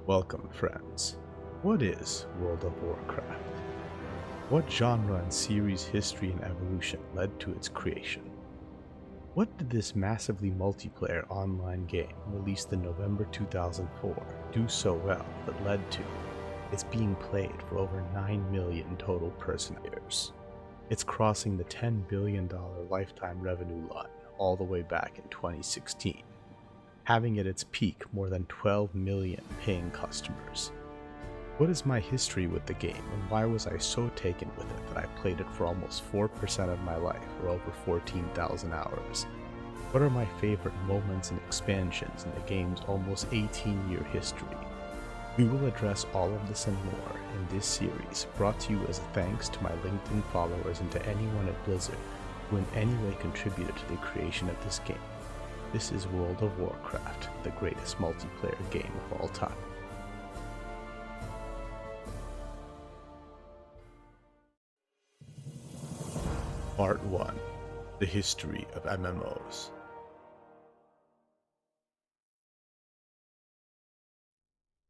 Welcome, friends. What is World of Warcraft? What genre and series history and evolution led to its creation? What did this massively multiplayer online game released in November 2004 do so well that led to its being played for over 9 million total person years? It's crossing the $10 billion lifetime revenue line all the way back in 2016. Having at its peak more than 12 million paying customers. What is my history with the game, and why was I so taken with it that I played it for almost 4% of my life, or over 14,000 hours? What are my favorite moments and expansions in the game's almost 18-year history? We will address all of this and more in this series, brought to you as a thanks to my LinkedIn followers and to anyone at Blizzard who in any way contributed to the creation of this game. This is World of Warcraft, the greatest multiplayer game of all time. Part 1. The History of MMOs.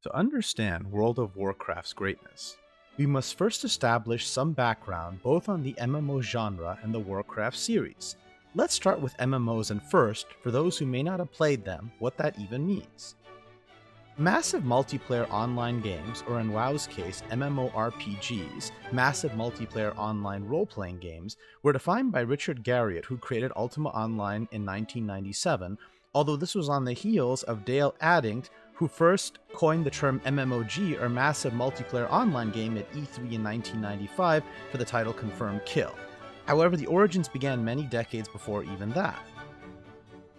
To understand World of Warcraft's greatness, we must first establish some background both on the MMO genre and the Warcraft series. Let's start with MMOs and first, for those who may not have played them, what that even means. Massive multiplayer online games, or in WoW's case, MMORPGs, massive multiplayer online role-playing games, were defined by Richard Garriott, who created Ultima Online in 1997, although this was on the heels of Dale Addington, who first coined the term MMOG, or massive multiplayer online game, at E3 in 1995 for the title Confirmed Kill. However, the origins began many decades before even that.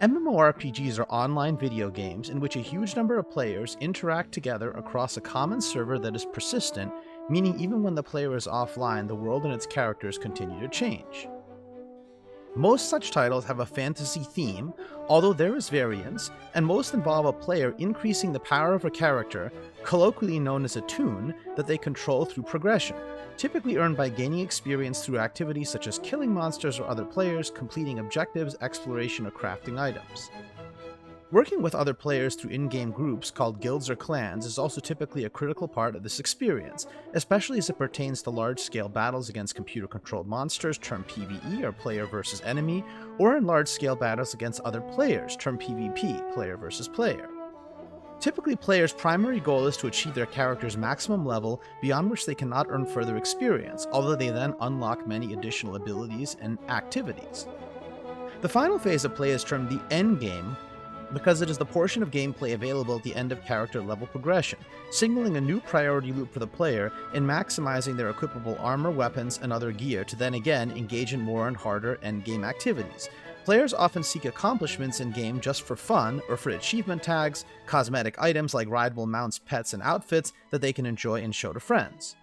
MMORPGs are online video games in which a huge number of players interact together across a common server that is persistent, meaning even when the player is offline, the world and its characters continue to change. Most such titles have a fantasy theme, although there is variance, and most involve a player increasing the power of a character, colloquially known as a toon, that they control through progression, typically earned by gaining experience through activities such as killing monsters or other players, completing objectives, exploration, or crafting items. Working with other players through in-game groups called guilds or clans is also typically a critical part of this experience, especially as it pertains to large-scale battles against computer-controlled monsters, termed PvE, or player versus enemy, or in large-scale battles against other players, termed PvP, player versus player. Typically, players' primary goal is to achieve their character's maximum level, beyond which they cannot earn further experience, although they then unlock many additional abilities and activities. The final phase of play is termed the endgame, because it is the portion of gameplay available at the end of character level progression, signaling a new priority loop for the player in maximizing their equipable armor, weapons, and other gear to then again engage in more and harder endgame activities. Players often seek accomplishments in-game just for fun, or for achievement tags, cosmetic items like rideable mounts, pets, and outfits that they can enjoy and show to friends.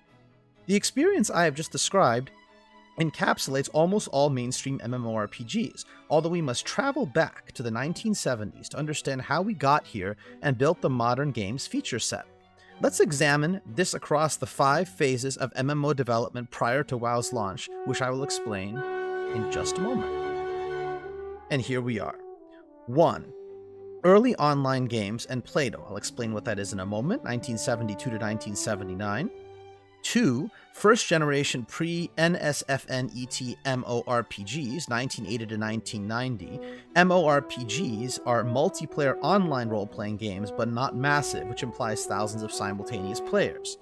The experience I have just described encapsulates almost all mainstream MMORPGs, although we must travel back to the 1970s to understand how we got here and built the modern game's feature set. Let's examine this across the 5 phases of MMO development prior to WoW's launch, which I will explain in just a moment. And here we are. 1. Early online games and Play-Doh. I'll explain what that is in a moment, 1972 to 1979. 2. First-generation pre-NSFNET MORPGs, 1980 to 1990. MORPGs are multiplayer online role-playing games, but not massive, which implies thousands of simultaneous players.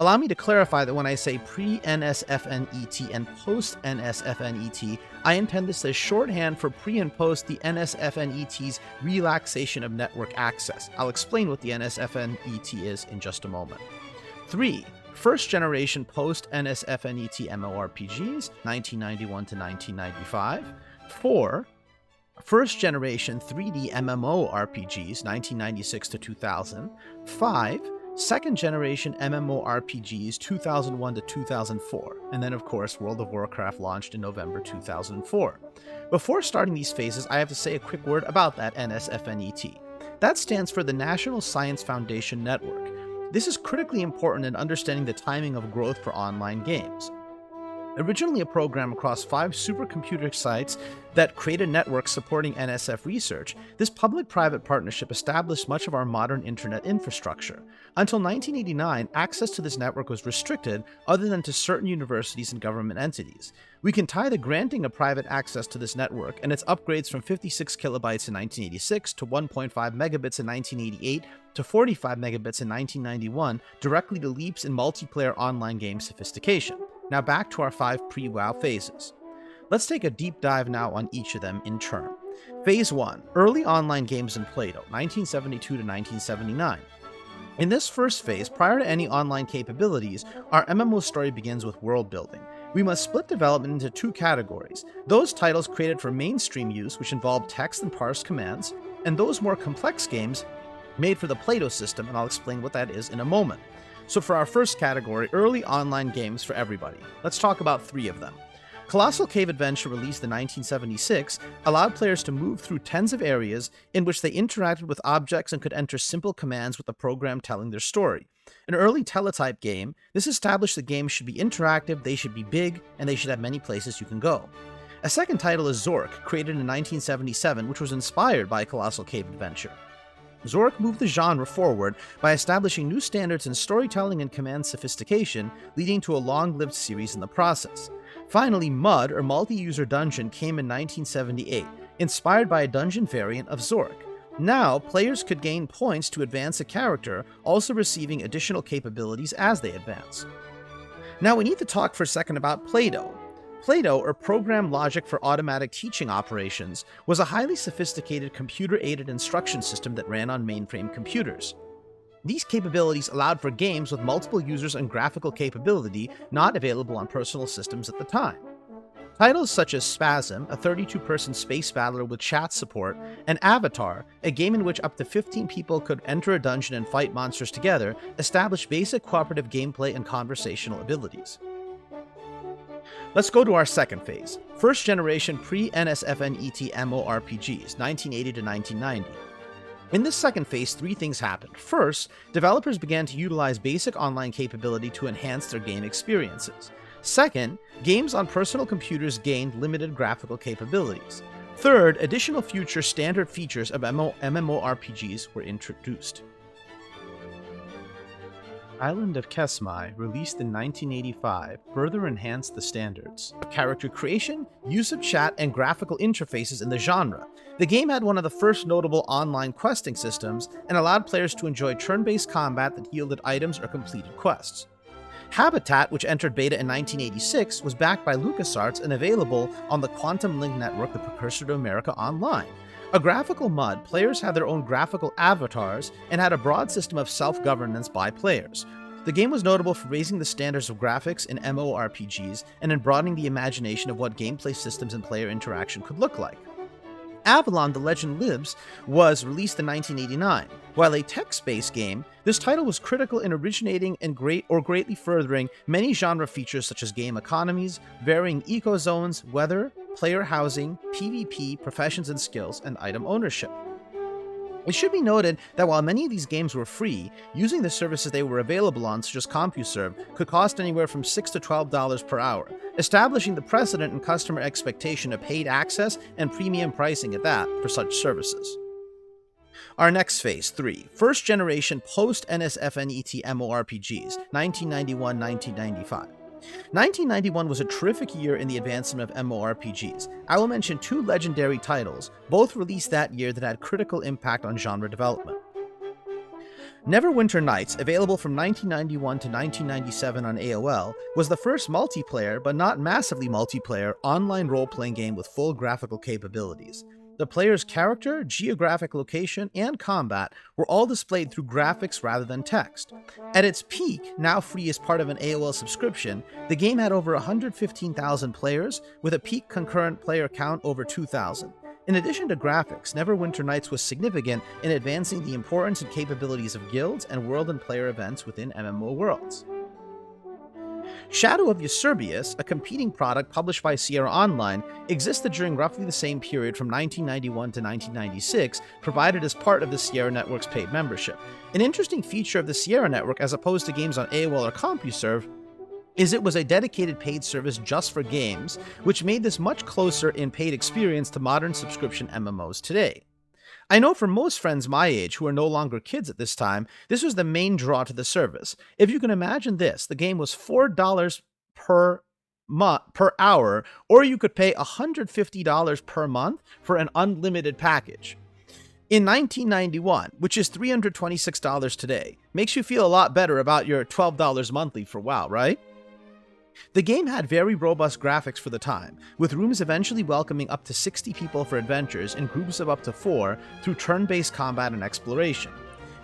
Allow me to clarify that when I say pre-NSFNET and post-NSFNET, I intend this as shorthand for pre and post the NSFNET's relaxation of network access. I'll explain what the NSFNET is in just a moment. 3. First-generation post-NSFNET MMORPGs, 1991 to 1995. 4. First-generation 3D MMORPGs, 1996 to 2000. 5. Second-generation MMORPGs, 2001 to 2004. And then, of course, World of Warcraft launched in November 2004. Before starting these phases, I have to say a quick word about that NSFNET. That stands for the National Science Foundation Network. This is critically important in understanding the timing of growth for online games. Originally a program across 5 supercomputer sites that created networks supporting NSF research, this public-private partnership established much of our modern internet infrastructure. Until 1989, access to this network was restricted other than to certain universities and government entities. We can tie the granting of private access to this network and its upgrades from 56 kilobytes in 1986 to 1.5 megabits in 1988 to 45 megabits in 1991 directly to leaps in multiplayer online game sophistication. Now back to our 5 pre-WoW phases. Let's take a deep dive now on each of them in turn. Phase 1. Early online games in Plato, 1972 to 1979. In this first phase, prior to any online capabilities, our MMO story begins with world building. We must split development into 2 categories. Those titles created for mainstream use, which involve text and parsed commands, and those more complex games made for the Plato system, and I'll explain what that is in a moment. So for our first category, early online games for everybody. Let's talk about 3 of them. Colossal Cave Adventure, released in 1976, allowed players to move through tens of areas in which they interacted with objects and could enter simple commands with the program telling their story. An early teletype game, this established the game should be interactive, they should be big, and they should have many places you can go. A second title is Zork, created in 1977, which was inspired by Colossal Cave Adventure. Zork moved the genre forward by establishing new standards in storytelling and command sophistication, leading to a long-lived series in the process. Finally, Mud, or Multi-User Dungeon, came in 1978, inspired by a dungeon variant of Zork. Now, players could gain points to advance a character, also receiving additional capabilities as they advance. Now we need to talk for a second about Plato. Plato, or Program Logic for Automatic Teaching Operations, was a highly sophisticated computer-aided instruction system that ran on mainframe computers. These capabilities allowed for games with multiple users and graphical capability not available on personal systems at the time. Titles such as Spasm, a 32-person space battler with chat support, and Avatar, a game in which up to 15 people could enter a dungeon and fight monsters together, established basic cooperative gameplay and conversational abilities. Let's go to our second phase, first generation pre-NSFNET MMORPGs, 1980 to 1990. In this second phase, 3 things happened. First, developers began to utilize basic online capability to enhance their game experiences. Second, games on personal computers gained limited graphical capabilities. Third, additional future standard features of MMORPGs were introduced. Island of Kesmai, released in 1985, further enhanced the standards of character creation, use of chat, and graphical interfaces in the genre. The game had one of the first notable online questing systems and allowed players to enjoy turn-based combat that yielded items or completed quests. Habitat, which entered beta in 1986, was backed by LucasArts and available on the Quantum Link network, the precursor to America Online. A graphical MUD, players had their own graphical avatars and had a broad system of self-governance by players. The game was notable for raising the standards of graphics in MMORPGs and in broadening the imagination of what gameplay systems and player interaction could look like. Avalon: The Legend Lives was released in 1989. While a text-based game, this title was critical in originating and greatly furthering many genre features such as game economies, varying eco-zones, weather, player housing, PvP, professions and skills, and item ownership. It should be noted that while many of these games were free, using the services they were available on, such as CompuServe, could cost anywhere from $6 to $12 per hour, establishing the precedent and customer expectation of paid access and premium pricing at that for such services. Our next phase, 3. First generation post-NSFNET MMORPGs, 1991-1995. 1991 was a terrific year in the advancement of MMORPGs. I will mention 2 legendary titles, both released that year, that had critical impact on genre development. Neverwinter Nights, available from 1991 to 1997 on AOL, was the first multiplayer, but not massively multiplayer, online role-playing game with full graphical capabilities. The player's character, geographic location, and combat were all displayed through graphics rather than text. At its peak, now free as part of an AOL subscription, the game had over 115,000 players, with a peak concurrent player count over 2,000. In addition to graphics, Neverwinter Nights was significant in advancing the importance and capabilities of guilds and world and player events within MMO worlds. Shadow of Eusebius, a competing product published by Sierra Online, existed during roughly the same period from 1991 to 1996, provided as part of the Sierra Network's paid membership. An interesting feature of the Sierra Network, as opposed to games on AOL or CompuServe, is it was a dedicated paid service just for games, which made this much closer in paid experience to modern subscription MMOs today. I know for most friends my age who are no longer kids at this time, this was the main draw to the service. If you can imagine this, the game was $4 per hour, or you could pay $150 per month for an unlimited package. In 1991, which is $326 today, makes you feel a lot better about your $12 monthly for WoW, right? The game had very robust graphics for the time, with rooms eventually welcoming up to 60 people for adventures in groups of up to 4 through turn-based combat and exploration.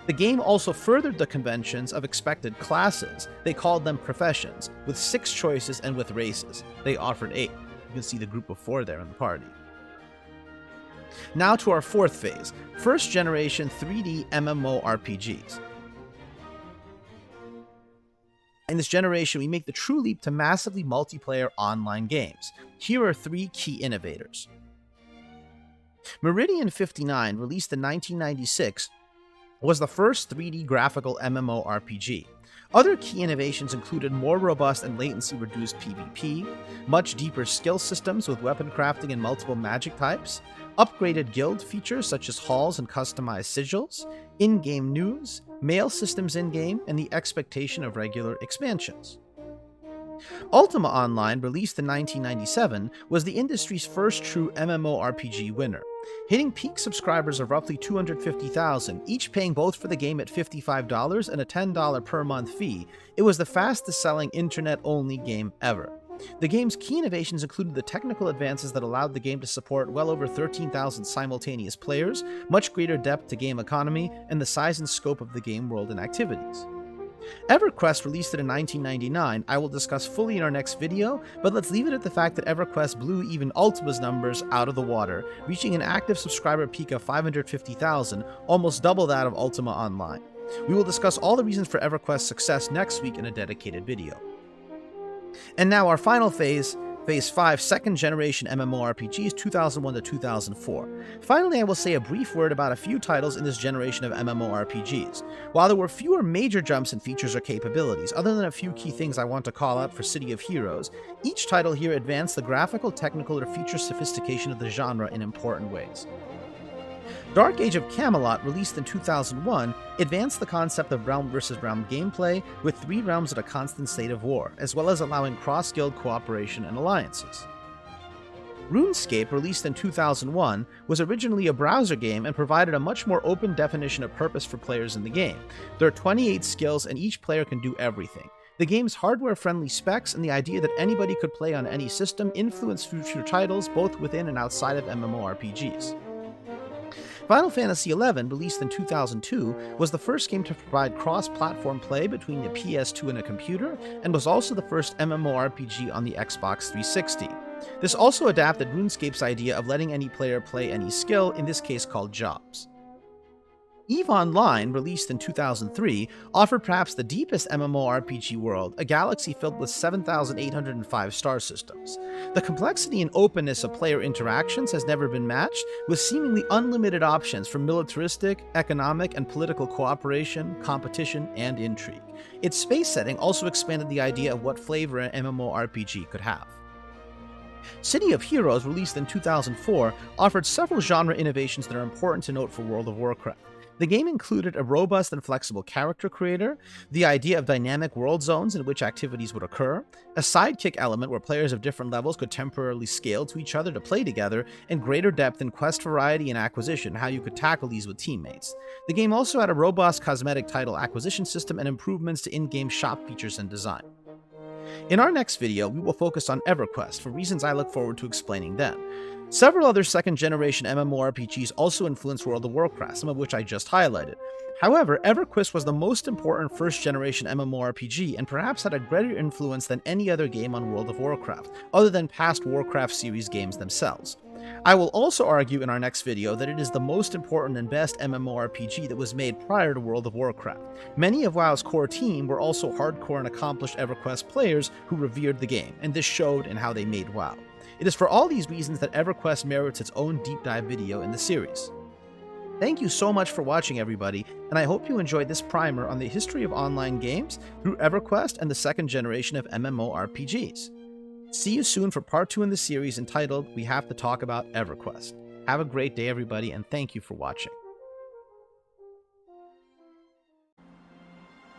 The game also furthered the conventions of expected classes. They called them professions, with 6 choices and with races. They offered 8. You can see the group of 4 there in the party. Now to our fourth phase, first generation 3D MMORPGs. In this generation, we make the true leap to massively multiplayer online games. Here are 3 key innovators. Meridian 59, released in 1996, was the first 3D graphical MMORPG. Other key innovations included more robust and latency-reduced PvP, much deeper skill systems with weapon crafting and multiple magic types, upgraded guild features such as halls and customized sigils, in-game news, mail systems in-game, and the expectation of regular expansions. Ultima Online, released in 1997, was the industry's first true MMORPG winner. Hitting peak subscribers of roughly 250,000, each paying both for the game at $55 and a $10 per month fee, it was the fastest-selling internet-only game ever. The game's key innovations included the technical advances that allowed the game to support well over 13,000 simultaneous players, much greater depth to game economy, and the size and scope of the game world and activities. Everquest released it in 1999, I will discuss fully in our next video, but let's leave it at the fact that Everquest blew even Ultima's numbers out of the water, reaching an active subscriber peak of 550,000, almost double that of Ultima Online. We will discuss all the reasons for Everquest's success next week in a dedicated video. And now our final phase, Phase 5, second generation MMORPGs 2001 to 2004. Finally, I will say a brief word about a few titles in this generation of MMORPGs. While there were fewer major jumps in features or capabilities, other than a few key things I want to call out for City of Heroes, each title here advanced the graphical, technical, or feature sophistication of the genre in important ways. Dark Age of Camelot, released in 2001, advanced the concept of realm versus realm gameplay with 3 realms at a constant state of war, as well as allowing cross-guild cooperation and alliances. RuneScape, released in 2001, was originally a browser game and provided a much more open definition of purpose for players in the game. There are 28 skills and each player can do everything. The game's hardware-friendly specs and the idea that anybody could play on any system influenced future titles both within and outside of MMORPGs. Final Fantasy XI, released in 2002, was the first game to provide cross-platform play between the PS2 and a computer, and was also the first MMORPG on the Xbox 360. This also adapted RuneScape's idea of letting any player play any skill, in this case called jobs. EVE Online, released in 2003, offered perhaps the deepest MMORPG world, a galaxy filled with 7,805 star systems. The complexity and openness of player interactions has never been matched, with seemingly unlimited options for militaristic, economic, and political cooperation, competition, and intrigue. Its space setting also expanded the idea of what flavor an MMORPG could have. City of Heroes, released in 2004, offered several genre innovations that are important to note for World of Warcraft. The game included a robust and flexible character creator, the idea of dynamic world zones in which activities would occur, a sidekick element where players of different levels could temporarily scale to each other to play together, and greater depth in quest variety and acquisition, how you could tackle these with teammates. The game also had a robust cosmetic title acquisition system and improvements to in-game shop features and design. In our next video, we will focus on Everquest for reasons I look forward to explaining then. Several other second-generation MMORPGs also influenced World of Warcraft, some of which I just highlighted. However, Everquest was the most important first-generation MMORPG and perhaps had a greater influence than any other game on World of Warcraft, other than past Warcraft series games themselves. I will also argue in our next video that it is the most important and best MMORPG that was made prior to World of Warcraft. Many of WoW's core team were also hardcore and accomplished Everquest players who revered the game, and this showed in how they made WoW. It is for all these reasons that Everquest merits its own deep dive video in the series. Thank you so much for watching, everybody, and I hope you enjoyed this primer on the history of online games through Everquest and the second generation of MMORPGs. See you soon for part 2 in the series entitled We Have to Talk About Everquest. Have a great day, everybody, and thank you for watching.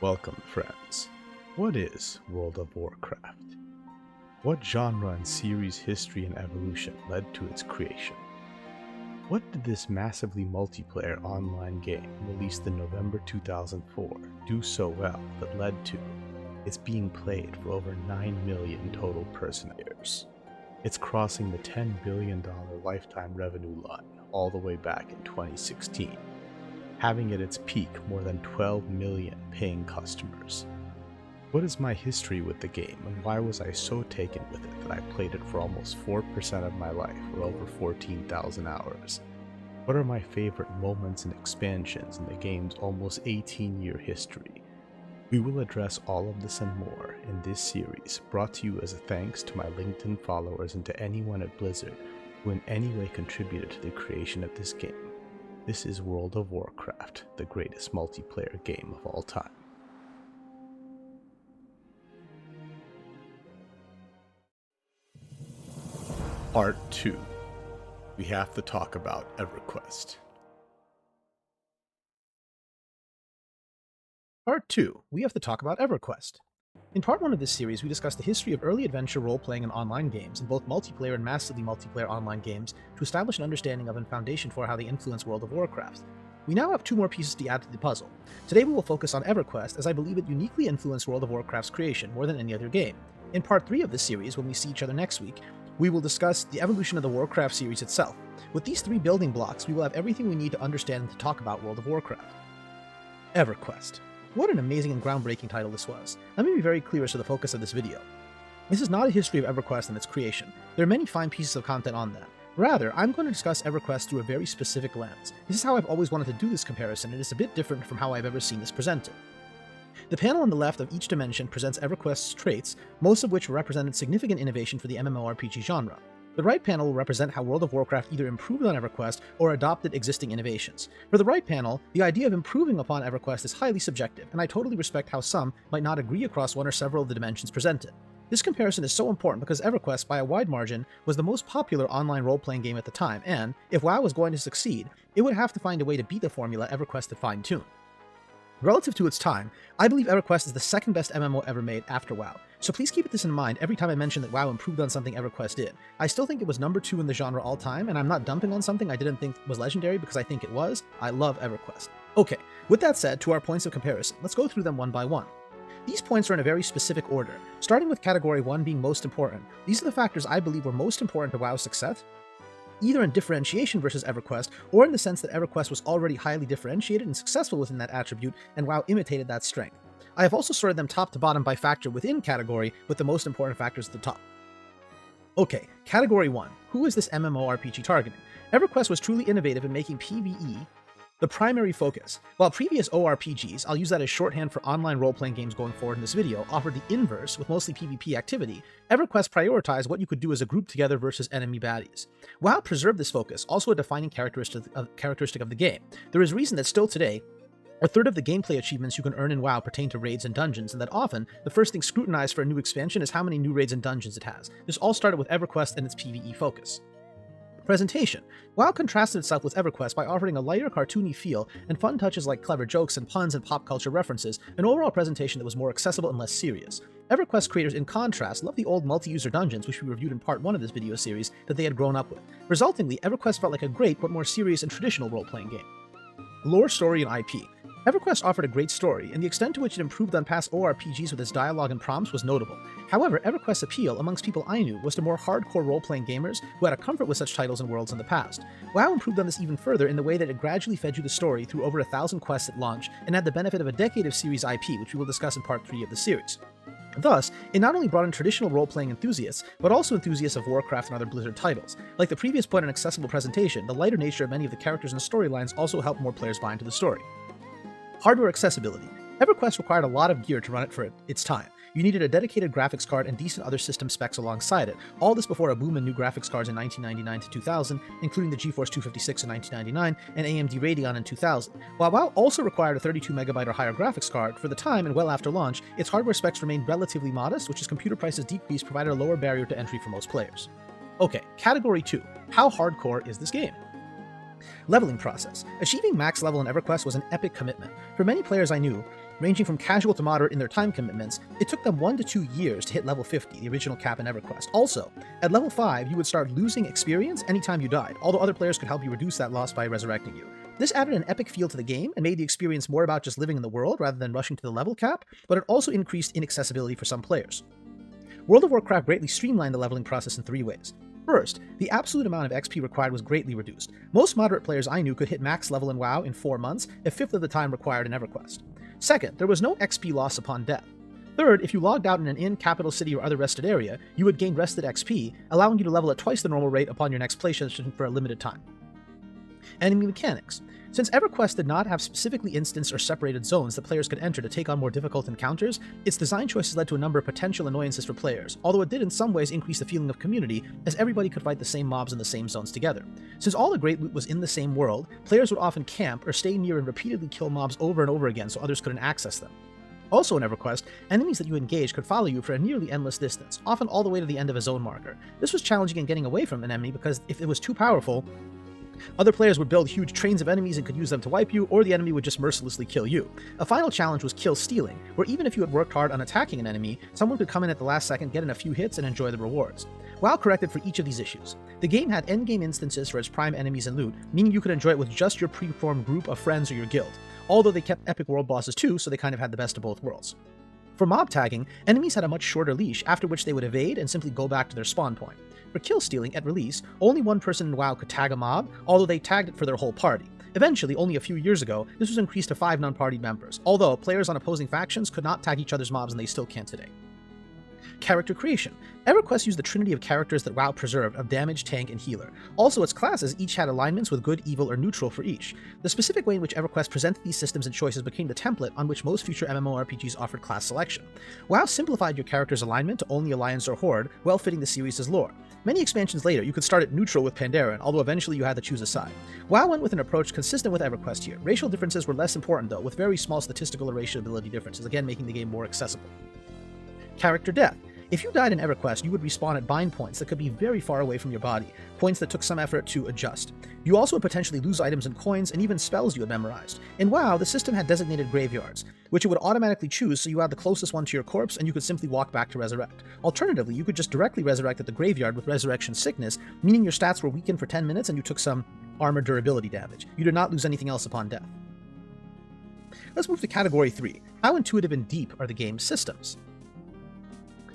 Welcome, friends. What is World of Warcraft? What genre and series history and evolution led to its creation? What did this massively multiplayer online game released in November 2004 do so well that led to its being played for over 9 million total person years? It's crossing the $10 billion lifetime revenue line all the way back in 2016, having at its peak more than 12 million paying customers. What is my history with the game, and why was I so taken with it that I played it for almost 4% of my life, or over 14,000 hours? What are my favorite moments and expansions in the game's almost 18-year history? We will address all of this and more in this series, brought to you as a thanks to my LinkedIn followers and to anyone at Blizzard who in any way contributed to the creation of this game. This is World of Warcraft, the greatest multiplayer game of all time. Part 2. We have to talk about Everquest. Part 2. We have to talk about Everquest. In Part 1 of this series, we discussed the history of early adventure role-playing and online games in both multiplayer and massively multiplayer online games to establish an understanding of and foundation for how they influence World of Warcraft. We now have 2 more pieces to add to the puzzle. Today we will focus on Everquest, as I believe it uniquely influenced World of Warcraft's creation more than any other game. In Part 3 of this series, when we see each other next week, we will discuss the evolution of the Warcraft series itself. With these 3 building blocks, we will have everything we need to understand and to talk about World of Warcraft. Everquest. What an amazing and groundbreaking title this was. Let me be very clear as to the focus of this video. This is not a history of Everquest and its creation. There are many fine pieces of content on that. Rather, I'm going to discuss Everquest through a very specific lens. This is how I've always wanted to do this comparison, and it's a bit different from how I've ever seen this presented. The panel on the left of each dimension presents Everquest's traits, most of which represented significant innovation for the MMORPG genre. The right panel will represent how World of Warcraft either improved on Everquest or adopted existing innovations. For the right panel, the idea of improving upon Everquest is highly subjective, and I totally respect how some might not agree across one or several of the dimensions presented. This comparison is so important because Everquest, by a wide margin, was the most popular online role-playing game at the time, and, if WoW was going to succeed, it would have to find a way to beat the formula Everquest had fine-tuned. Relative to its time, I believe Everquest is the second best MMO ever made after WoW, so please keep this in mind every time I mention that WoW improved on something Everquest did. I still think it was number 2 in the genre all time, and I'm not dumping on something I didn't think was legendary because I think it was. I love Everquest. Okay, with that said, to our points of comparison, let's go through them one by one. These points are in a very specific order, starting with Category 1 being most important. These are the factors I believe were most important to WoW's success, either in differentiation versus Everquest, or in the sense that Everquest was already highly differentiated and successful within that attribute, and WoW imitated that strength. I have also sorted them top to bottom by factor within category, with the most important factors at the top. Okay, Category 1. Who is this MMORPG targeting? Everquest was truly innovative in making PvE the primary focus. While previous ORPGs, I'll use that as shorthand for online role-playing games going forward in this video, offered the inverse with mostly PvP activity, Everquest prioritized what you could do as a group together versus enemy baddies. WoW preserved this focus, also a defining characteristic of the game. There is reason that still today, a third of the gameplay achievements you can earn in WoW pertain to raids and dungeons, and that often, the first thing scrutinized for a new expansion is how many new raids and dungeons it has. This all started with Everquest and its PvE focus. Presentation. WoW contrasted itself with Everquest by offering a lighter, cartoony feel and fun touches like clever jokes and puns and pop culture references, an overall presentation that was more accessible and less serious. Everquest creators, in contrast, loved the old multi-user dungeons, which we reviewed in Part 1 of this video series, that they had grown up with. Resultingly, Everquest felt like a great but more serious and traditional role-playing game. Lore, story, and IP. Everquest offered a great story, and the extent to which it improved on past ORPGs with its dialogue and prompts was notable. However, Everquest's appeal, amongst people I knew, was to more hardcore role-playing gamers who had a comfort with such titles and worlds in the past. WoW improved on this even further in the way that it gradually fed you the story through over 1,000 quests at launch, and had the benefit of a decade of series IP, which we will discuss in Part 3 of the series. Thus, it not only brought in traditional role-playing enthusiasts, but also enthusiasts of Warcraft and other Blizzard titles. Like the previous point on accessible presentation, the lighter nature of many of the characters and storylines also helped more players buy into the story. Hardware accessibility. Everquest required a lot of gear to run it for its time. You needed a dedicated graphics card and decent other system specs alongside it, all this before a boom in new graphics cards in 1999 to 2000, including the GeForce 256 in 1999 and AMD Radeon in 2000. While WoW also required a 32MB or higher graphics card, for the time and well after launch, its hardware specs remained relatively modest, which as computer prices decreased provided a lower barrier to entry for most players. Okay, Category 2. How hardcore is this game? Leveling process. Achieving max level in Everquest was an epic commitment. For many players I knew, ranging from casual to moderate in their time commitments, it took them 1 to 2 years to hit level 50, the original cap in Everquest. Also, at level 5, you would start losing experience anytime you died, although other players could help you reduce that loss by resurrecting you. This added an epic feel to the game and made the experience more about just living in the world rather than rushing to the level cap, but it also increased inaccessibility for some players. World of Warcraft greatly streamlined the leveling process in 3 ways. First, the absolute amount of XP required was greatly reduced. Most moderate players I knew could hit max level in WoW in 4 months, a fifth of the time required in Everquest. Second, there was no XP loss upon death. Third, if you logged out in an inn, capital city, or other rested area, you would gain rested XP, allowing you to level at twice the normal rate upon your next play session for a limited time. Enemy mechanics. Since Everquest did not have specifically instanced or separated zones that players could enter to take on more difficult encounters, its design choices led to a number of potential annoyances for players, although it did in some ways increase the feeling of community, as everybody could fight the same mobs in the same zones together. Since all the great loot was in the same world, players would often camp or stay near and repeatedly kill mobs over and over again so others couldn't access them. Also in Everquest, enemies that you engaged could follow you for a nearly endless distance, often all the way to the end of a zone marker. This was challenging in getting away from an enemy because if it was too powerful, other players would build huge trains of enemies and could use them to wipe you, or the enemy would just mercilessly kill you. A final challenge was kill stealing, where even if you had worked hard on attacking an enemy, someone could come in at the last second, get in a few hits, and enjoy the rewards. WoW corrected for each of these issues. The game had endgame instances for its prime enemies and loot, meaning you could enjoy it with just your pre-formed group of friends or your guild, although they kept epic world bosses too, so they kind of had the best of both worlds. For mob tagging, enemies had a much shorter leash, after which they would evade and simply go back to their spawn point. For kill stealing, at release, only one person in WoW could tag a mob, although they tagged it for their whole party. Eventually, only a few years ago, this was increased to 5 non-party members, although players on opposing factions could not tag each other's mobs and they still can't today. Character creation. Everquest used the trinity of characters that WoW preserved of damage, tank, and healer. Also, its classes each had alignments with good, evil, or neutral for each. The specific way in which Everquest presented these systems and choices became the template on which most future MMORPGs offered class selection. WoW simplified your character's alignment to only Alliance or Horde, well fitting the series' lore. Many expansions later, you could start at neutral with Pandaren, although eventually you had to choose a side. WoW went with an approach consistent with Everquest here. Racial differences were less important though, with very small statistical or racial ability differences, again making the game more accessible. Character death. If you died in Everquest, you would respawn at bind points that could be very far away from your body, points that took some effort to adjust. You also would potentially lose items and coins, and even spells you had memorized. In WoW, the system had designated graveyards, which it would automatically choose so you had the closest one to your corpse and you could simply walk back to resurrect. Alternatively, you could just directly resurrect at the graveyard with Resurrection Sickness, meaning your stats were weakened for 10 minutes and you took some armor durability damage. You did not lose anything else upon death. Let's move to Category 3. How intuitive and deep are the game's systems?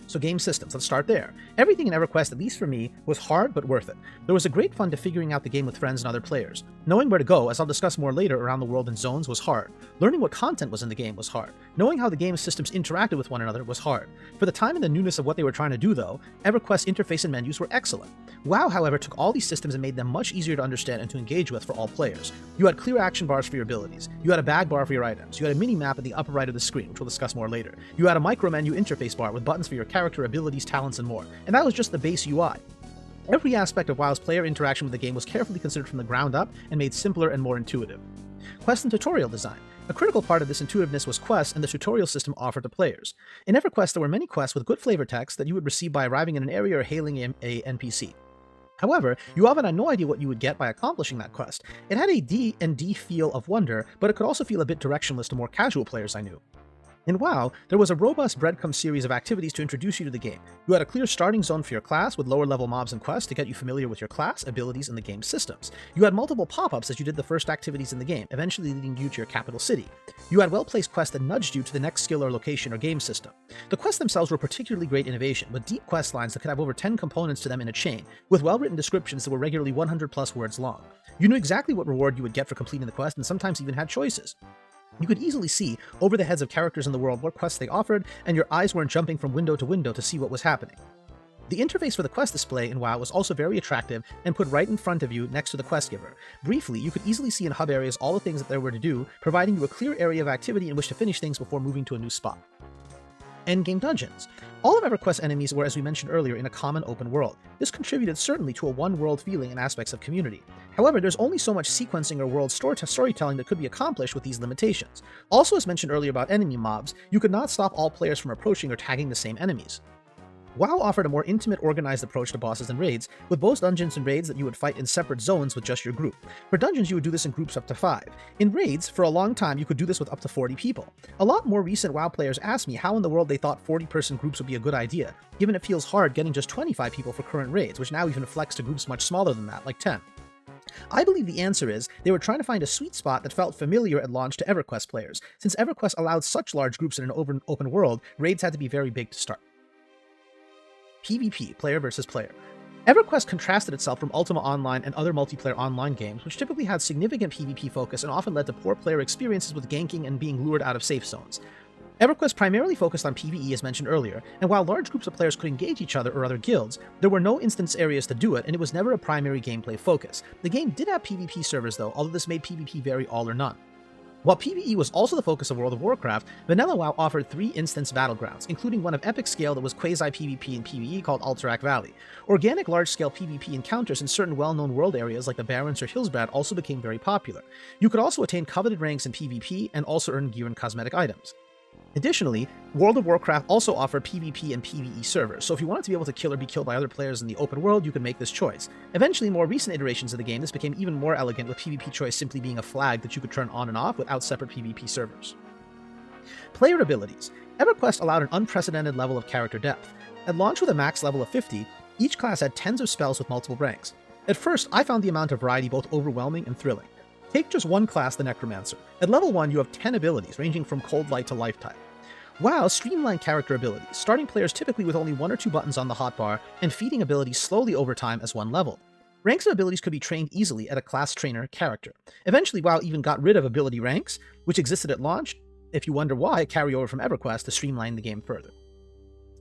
So game systems, let's start there. Everything in Everquest, at least for me, was hard but worth it. There was a great fun to figuring out the game with friends and other players. Knowing where to go, as I'll discuss more later around the world in zones, was hard. Learning what content was in the game was hard. Knowing how the game's systems interacted with one another was hard. For the time and the newness of what they were trying to do though, Everquest's interface and menus were excellent. WoW, however, took all these systems and made them much easier to understand and to engage with for all players. You had clear action bars for your abilities. You had a bag bar for your items. You had a mini-map at the upper right of the screen, which we'll discuss more later. You had a micro-menu interface bar with buttons for your character, abilities, talents, and more. And that was just the base UI. Every aspect of WoW's player interaction with the game was carefully considered from the ground up and made simpler and more intuitive. Quest and tutorial design. A critical part of this intuitiveness was quests and the tutorial system offered to players. In Everquest, there were many quests with good flavor text that you would receive by arriving in an area or hailing a NPC. However, you often had no idea what you would get by accomplishing that quest. It had a D&D feel of wonder, but it could also feel a bit directionless to more casual players I knew. In WoW, there was a robust breadcrumb series of activities to introduce you to the game. You had a clear starting zone for your class with lower level mobs and quests to get you familiar with your class, abilities, and the game's systems. You had multiple pop-ups as you did the first activities in the game, eventually leading you to your capital city. You had well-placed quests that nudged you to the next skill or location or game system. The quests themselves were particularly great innovation, with deep quest lines that could have over 10 components to them in a chain, with well-written descriptions that were regularly 100 plus words long. You knew exactly what reward you would get for completing the quest and sometimes even had choices. You could easily see over the heads of characters in the world what quests they offered, and your eyes weren't jumping from window to window to see what was happening. The interface for the quest display in WoW was also very attractive and put right in front of you next to the quest giver. Briefly, you could easily see in hub areas all the things that there were to do, providing you a clear area of activity in which to finish things before moving to a new spot. endgame dungeons. All of Everquest's enemies were, as we mentioned earlier, in a common open world. This contributed certainly to a one-world feeling in aspects of community. However, there's only so much sequencing or world storytelling that could be accomplished with these limitations. Also, as mentioned earlier about enemy mobs, you could not stop all players from approaching or tagging the same enemies. WoW offered a more intimate, organized approach to bosses and raids, with both dungeons and raids that you would fight in separate zones with just your group. For dungeons, you would do this in groups up to 5. In raids, for a long time, you could do this with up to 40 people. A lot more recent WoW players asked me how in the world they thought 40-person groups would be a good idea, given it feels hard getting just 25 people for current raids, which now even flex to groups much smaller than that, like 10. I believe the answer is they were trying to find a sweet spot that felt familiar at launch to Everquest players. Since Everquest allowed such large groups in an open world, raids had to be very big to start. PvP, player versus player. Everquest contrasted itself from Ultima Online and other multiplayer online games, which typically had significant PvP focus and often led to poor player experiences with ganking and being lured out of safe zones. Everquest primarily focused on PvE as mentioned earlier, and while large groups of players could engage each other or other guilds, there were no instance areas to do it, and it was never a primary gameplay focus. The game did have PvP servers though, although this made PvP very all or none. While PvE was also the focus of World of Warcraft, Vanilla WoW offered 3 instance battlegrounds, including one of epic scale that was quasi-PvP and PvE called Alterac Valley. Organic large-scale PvP encounters in certain well-known world areas like the Barrens or Hillsbrad also became very popular. You could also attain coveted ranks in PvP and also earn gear and cosmetic items. Additionally, World of Warcraft also offered PvP and PvE servers, so if you wanted to be able to kill or be killed by other players in the open world, you could make this choice. Eventually, in more recent iterations of the game, this became even more elegant, with PvP choice simply being a flag that you could turn on and off without separate PvP servers. Player abilities. Everquest allowed an unprecedented level of character depth. At launch with a max level of 50, each class had tens of spells with multiple ranks. At first, I found the amount of variety both overwhelming and thrilling. Take just one class, the Necromancer. At level 1, you have 10 abilities, ranging from Cold Light to Life Type. WoW streamlined character abilities, starting players typically with only 1 or 2 buttons on the hotbar, and feeding abilities slowly over time as one leveled. Ranks of abilities could be trained easily at a class trainer character. Eventually, WoW even got rid of ability ranks, which existed at launch. If you wonder why, carry over from Everquest to streamline the game further.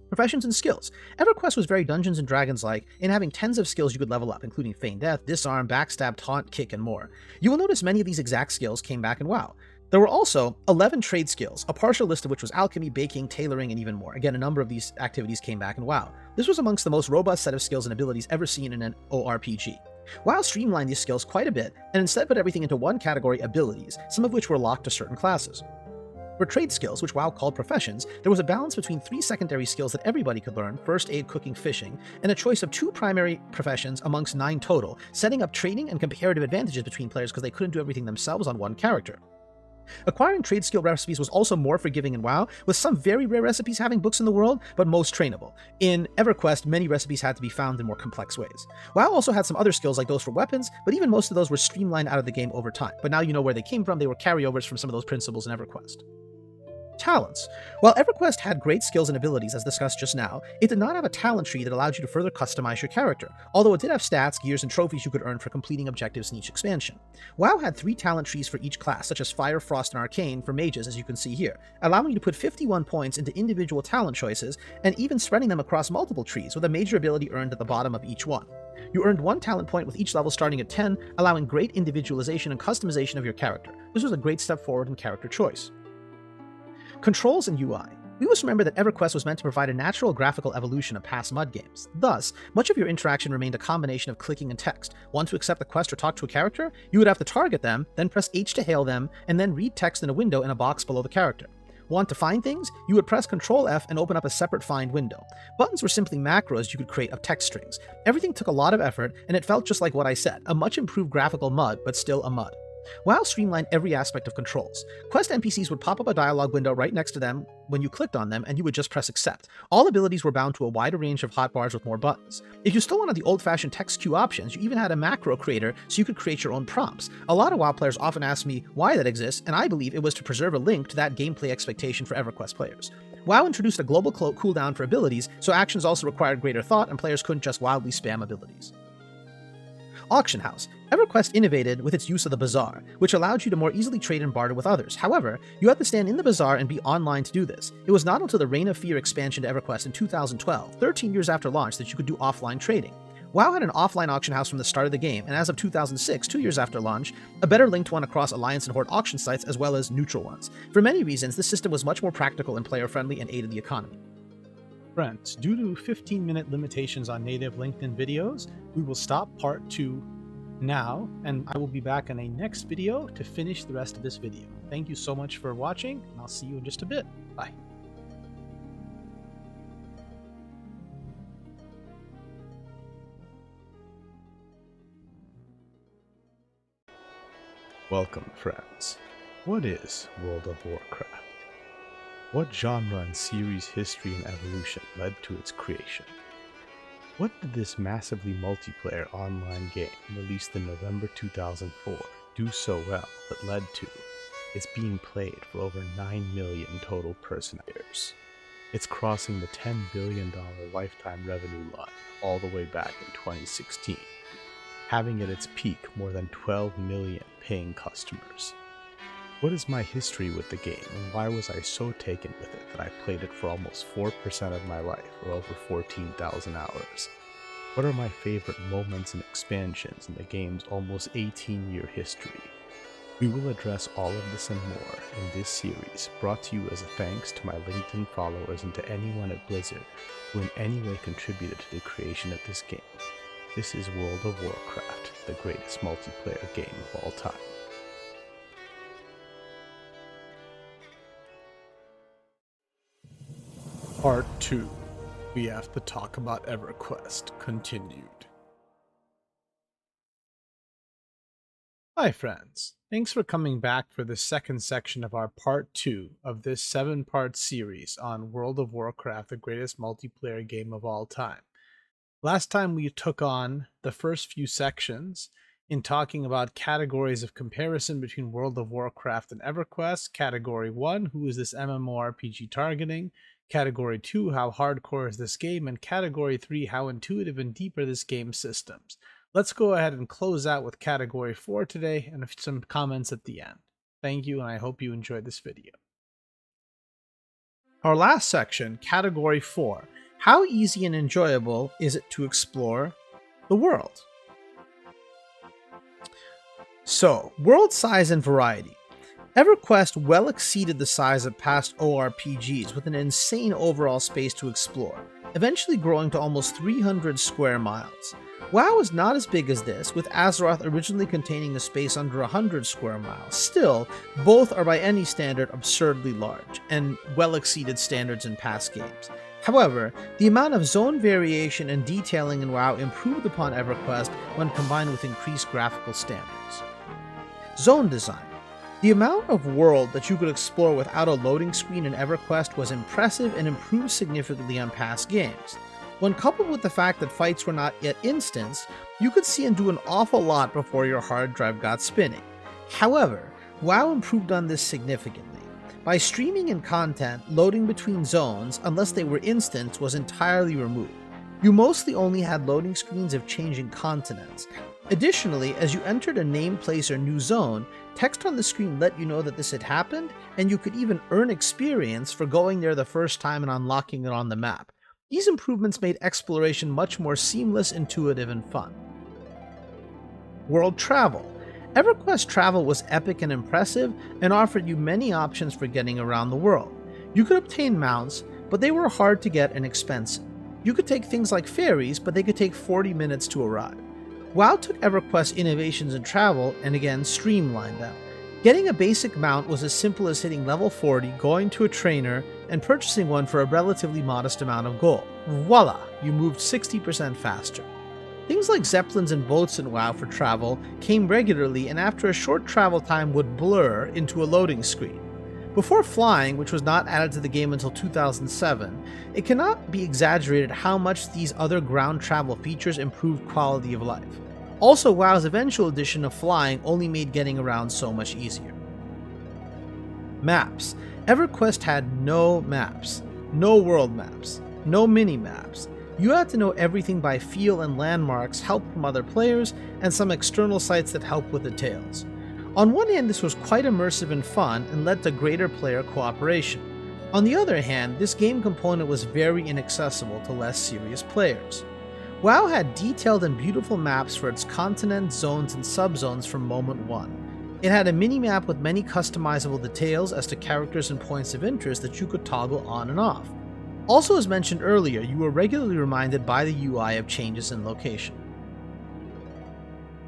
Professions and skills. Everquest was very Dungeons & Dragons-like in having tens of skills you could level up, including Feign Death, Disarm, Backstab, Taunt, Kick, and more. You will notice many of these exact skills came back in WoW. There were also 11 trade skills, a partial list of which was alchemy, baking, tailoring, and even more. Again, a number of these activities came back in WoW. This was amongst the most robust set of skills and abilities ever seen in an ORPG. WoW streamlined these skills quite a bit, and instead put everything into one category, abilities, some of which were locked to certain classes. For trade skills, which WoW called professions, there was a balance between 3 secondary skills that everybody could learn, first aid, cooking, fishing, and a choice of 2 primary professions amongst 9 total, setting up trading and comparative advantages between players because they couldn't do everything themselves on one character. Acquiring trade skill recipes was also more forgiving in WoW, with some very rare recipes having books in the world, but most trainable. In Everquest, many recipes had to be found in more complex ways. WoW also had some other skills like those for weapons, but even most of those were streamlined out of the game over time. But now you know where they came from, they were carryovers from some of those principles in Everquest. Talents. While Everquest had great skills and abilities as discussed just now, it did not have a talent tree that allowed you to further customize your character, although it did have stats, gears, and trophies you could earn for completing objectives in each expansion. WoW had 3 talent trees for each class, such as Fire, Frost, and Arcane for mages, as you can see here, allowing you to put 51 points into individual talent choices, and even spreading them across multiple trees, with a major ability earned at the bottom of each one. You earned 1 talent point with each level starting at 10, allowing great individualization and customization of your character. This was a great step forward in character choice. Controls and UI. We must remember that Everquest was meant to provide a natural graphical evolution of past MUD games. Thus, much of your interaction remained a combination of clicking and text. Want to accept a quest or talk to a character? You would have to target them, then press H to hail them, and then read text in a window in a box below the character. Want to find things? You would press Ctrl F and open up a separate find window. Buttons were simply macros you could create of text strings. Everything took a lot of effort, and it felt just like what I said, a much improved graphical MUD, but still a MUD. WoW streamlined every aspect of controls. Quest NPCs would pop up a dialog window right next to them when you clicked on them, and you would just press accept. All abilities were bound to a wider range of hotbars with more buttons. If you still wanted the old-fashioned text queue options, you even had a macro creator so you could create your own prompts. A lot of WoW players often ask me why that exists, and I believe it was to preserve a link to that gameplay expectation for Everquest players. WoW introduced a global cooldown for abilities, so actions also required greater thought, and players couldn't just wildly spam abilities. Auction House. Everquest innovated with its use of the Bazaar, which allowed you to more easily trade and barter with others. However, you had to stand in the Bazaar and be online to do this. It was not until the Reign of Fear expansion to Everquest in 2012, 13 years after launch, that you could do offline trading. WoW had an offline auction house from the start of the game, and as of 2006, 2 years after launch, a better linked one across Alliance and Horde auction sites as well as neutral ones. For many reasons, this system was much more practical and player-friendly and aided the economy. Friends, due to 15-minute limitations on native LinkedIn videos, we will stop part 2 now, and I will be back in a next video to finish the rest of this video. Thank you so much for watching, and I'll see you in just a bit. Bye. Welcome, friends. What is World of Warcraft? What genre and series history and evolution led to its creation? What did this massively multiplayer online game, released in November 2004, do so well that led to its being played for over 9 million total person hours? It's crossing the $10 billion lifetime revenue line all the way back in 2016, having at its peak more than 12 million paying customers. What is my history with the game, and why was I so taken with it that I played it for almost 4% of my life, or over 14,000 hours? What are my favorite moments and expansions in the game's almost 18-year history? We will address all of this and more in this series, brought to you as a thanks to my LinkedIn followers and to anyone at Blizzard who in any way contributed to the creation of this game. This is World of Warcraft, the greatest multiplayer game of all time. Part 2. We have to talk about Everquest continued. Hi friends, thanks for coming back for the second section of our Part 2 of this 7-part series on World of Warcraft, the greatest multiplayer game of all time. Last time we took on the first few sections in talking about categories of comparison between World of Warcraft and Everquest. Category 1, who is this MMORPG targeting? Category 2, how hardcore is this game? And Category 3, how intuitive and deep are this game's systems? Let's go ahead and close out with Category 4 today and some comments at the end. Thank you, and I hope you enjoyed this video. Our last section, Category 4, how easy and enjoyable is it to explore the world? So, world size and variety. Everquest well exceeded the size of past ORPGs with an insane overall space to explore, eventually growing to almost 300 square miles. WoW is not as big as this, with Azeroth originally containing a space under 100 square miles. Still, both are by any standard absurdly large, and well exceeded standards in past games. However, the amount of zone variation and detailing in WoW improved upon Everquest when combined with increased graphical standards. Zone design. The amount of world that you could explore without a loading screen in Everquest was impressive and improved significantly on past games. When coupled with the fact that fights were not yet instanced, you could see and do an awful lot before your hard drive got spinning. However, WoW improved on this significantly. By streaming in content, loading between zones, unless they were instanced, was entirely removed. You mostly only had loading screens of changing continents. Additionally, as you entered a name, place, or new zone, text on the screen let you know that this had happened, and you could even earn experience for going there the first time and unlocking it on the map. These improvements made exploration much more seamless, intuitive, and fun. World travel. Everquest travel was epic and impressive, and offered you many options for getting around the world. You could obtain mounts, but they were hard to get and expensive. You could take things like ferries, but they could take 40 minutes to arrive. WoW took Everquest's innovations in travel and again streamlined them. Getting a basic mount was as simple as hitting level 40, going to a trainer, and purchasing one for a relatively modest amount of gold. Voila! You moved 60% faster. Things like zeppelins and boats in WoW for travel came regularly, and after a short travel time would blur into a loading screen. Before flying, which was not added to the game until 2007, it cannot be exaggerated how much these other ground travel features improved quality of life. Also, WoW's eventual addition of flying only made getting around so much easier. Maps. Everquest had no maps, no world maps, no mini-maps. You had to know everything by feel and landmarks, help from other players, and some external sites that help with details. On one hand, this was quite immersive and fun and led to greater player cooperation. On the other hand, this game component was very inaccessible to less serious players. WoW had detailed and beautiful maps for its continents, zones, and subzones from moment one. It had a mini-map with many customizable details as to characters and points of interest that you could toggle on and off. Also, as mentioned earlier, you were regularly reminded by the UI of changes in location.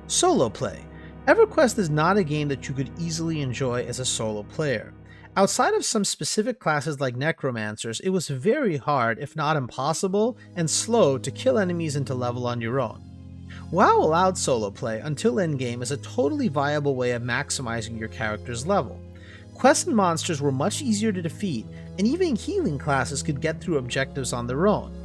Solo play. Everquest is not a game that you could easily enjoy as a solo player. Outside of some specific classes like necromancers, it was very hard, if not impossible, and slow to kill enemies and to level on your own. WoW allowed solo play until endgame as a totally viable way of maximizing your character's level. Quests and monsters were much easier to defeat, and even healing classes could get through objectives on their own.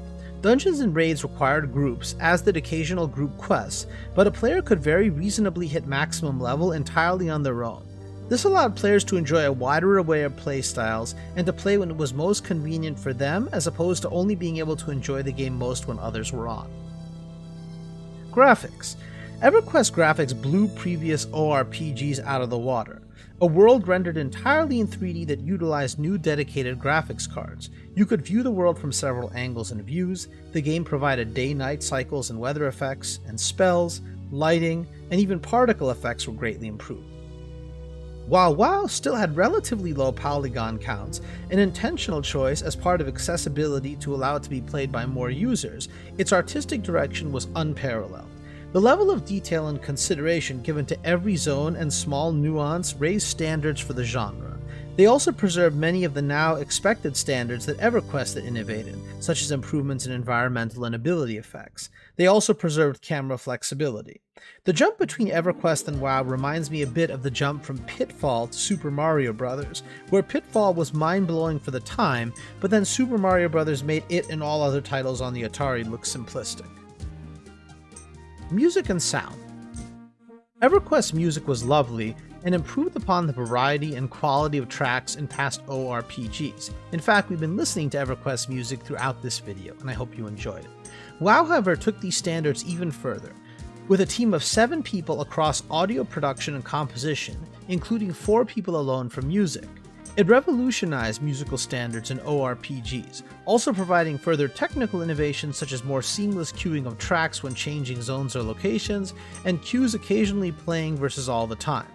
Dungeons and raids required groups, as did occasional group quests, but a player could very reasonably hit maximum level entirely on their own. This allowed players to enjoy a wider array of playstyles and to play when it was most convenient for them, as opposed to only being able to enjoy the game most when others were on. Graphics. Everquest graphics blew previous ORPGs out of the water. A world rendered entirely in 3D that utilized new dedicated graphics cards. You could view the world from several angles and views. The game provided day-night cycles and weather effects, and spells, lighting, and even particle effects were greatly improved. While WoW still had relatively low polygon counts, an intentional choice as part of accessibility to allow it to be played by more users, its artistic direction was unparalleled. The level of detail and consideration given to every zone and small nuance raised standards for the genre. They also preserved many of the now expected standards that Everquest had innovated, such as improvements in environmental and ability effects. They also preserved camera flexibility. The jump between Everquest and WoW reminds me a bit of the jump from Pitfall to Super Mario Bros., where Pitfall was mind-blowing for the time, but then Super Mario Bros. Made it and all other titles on the Atari look simplistic. Music and sound. Everquest's music was lovely and improved upon the variety and quality of tracks in past ORPGs. In fact, we've been listening to Everquest's music throughout this video, and I hope you enjoyed it. WoW, however, took these standards even further. With a team of 7 people across audio production and composition, including 4 people alone for music, it revolutionized musical standards in ORPGs, also providing further technical innovations such as more seamless queuing of tracks when changing zones or locations, and cues occasionally playing versus all the time.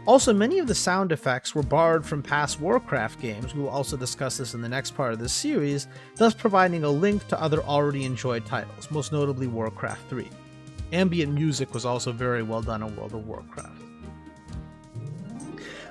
Also, many of the sound effects were borrowed from past Warcraft games. We will also discuss this in the next part of this series, thus providing a link to other already enjoyed titles, most notably Warcraft 3. Ambient music was also very well done in World of Warcraft.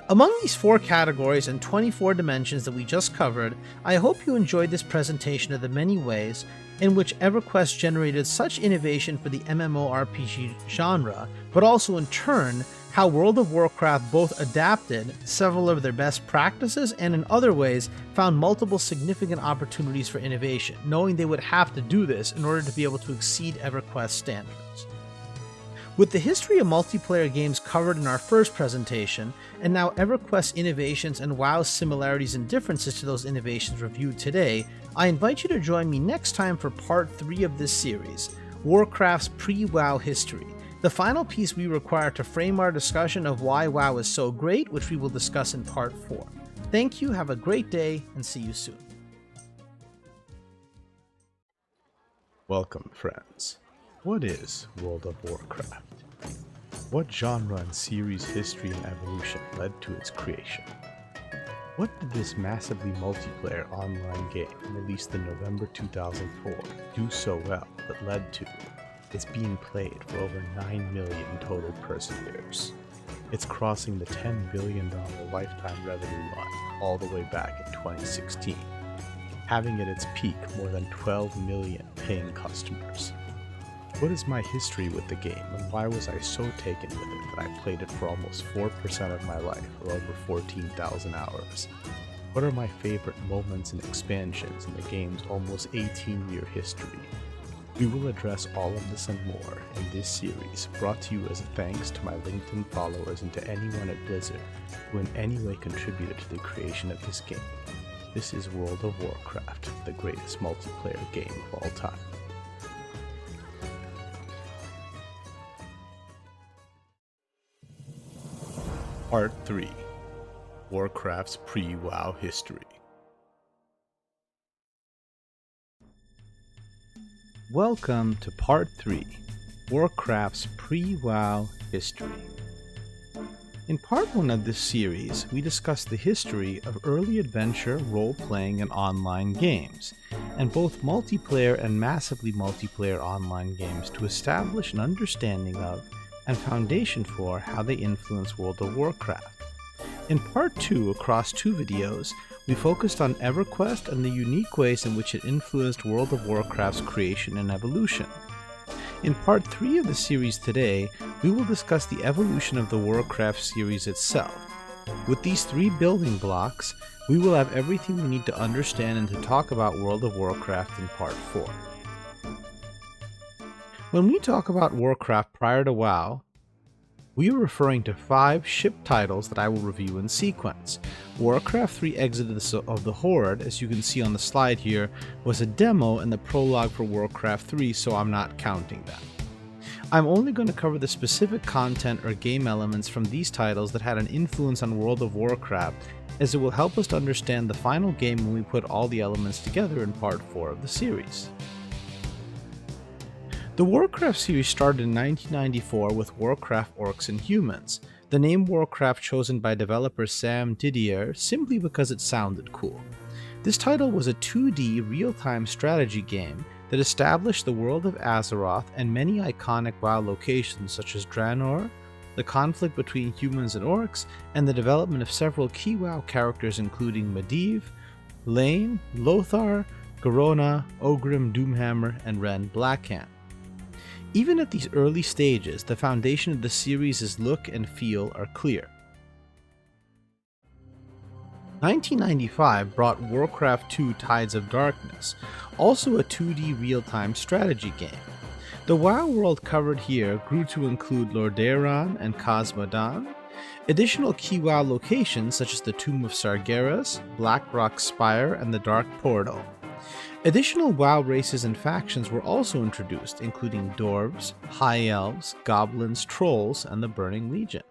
Among these 4 categories and 24 dimensions that we just covered, I hope you enjoyed this presentation of the many ways in which Everquest generated such innovation for the MMORPG genre, but also in turn, how World of Warcraft both adapted several of their best practices and in other ways found multiple significant opportunities for innovation, knowing they would have to do this in order to be able to exceed Everquest standards. With the history of multiplayer games covered in our first presentation, and now Everquest innovations and WoW's similarities and differences to those innovations reviewed today, I invite you to join me next time for part 3 of this series, Warcraft's pre-WoW history, the final piece we require to frame our discussion of why WoW is so great, which we will discuss in part 4. Thank you, have a great day, and see you soon. Welcome, friends. What is World of Warcraft? What genre and series history and evolution led to its creation? What did this massively multiplayer online game, released in November 2004, do so well that led to its being played for over 9 million total person years? It's crossing the $10 billion lifetime revenue line all the way back in 2016, having at its peak more than 12 million paying customers. What is my history with the game, and why was I so taken with it that I played it for almost 4% of my life, or over 14,000 hours? What are my favorite moments and expansions in the game's almost 18-year history? We will address all of this and more in this series, brought to you as a thanks to my LinkedIn followers and to anyone at Blizzard who in any way contributed to the creation of this game. This is World of Warcraft, the greatest multiplayer game of all time. Part 3. Warcraft's pre-WoW history. Welcome to Part 3, Warcraft's pre-WoW history. In Part 1 of this series, we discussed the history of early adventure, role-playing, and online games, and both multiplayer and massively multiplayer online games to establish an understanding of and foundation for how they influence World of Warcraft. In Part 2, across 2 videos, we focused on Everquest and the unique ways in which it influenced World of Warcraft's creation and evolution. In Part 3 of the series today, we will discuss the evolution of the Warcraft series itself. With these 3 building blocks, we will have everything we need to understand and to talk about World of Warcraft in Part 4. When we talk about Warcraft prior to WoW, we are referring to 5 ship titles that I will review in sequence. Warcraft 3 Exodus of the Horde, as you can see on the slide here, was a demo and the prologue for Warcraft 3, so I'm not counting that. I'm only going to cover the specific content or game elements from these titles that had an influence on World of Warcraft, as it will help us to understand the final game when we put all the elements together in Part 4 of the series. The Warcraft series started in 1994 with Warcraft Orcs and Humans, the name Warcraft chosen by developer Sam Didier simply because it sounded cool. This title was a 2D real-time strategy game that established the world of Azeroth and many iconic WoW locations such as Draenor, the conflict between humans and orcs, and the development of several key WoW characters including Medivh, Lane, Lothar, Garona, Ogrim Doomhammer, and Ren Blackhand. Even at these early stages, the foundation of the series' look and feel are clear. 1995 brought Warcraft 2 Tides of Darkness, also a 2D real-time strategy game. The WoW world covered here grew to include Lordaeron and Cosmodan, additional key WoW locations such as the Tomb of Sargeras, Blackrock Spire, and the Dark Portal. Additional WoW races and factions were also introduced, including Dwarves, High Elves, Goblins, Trolls, and the Burning Legion.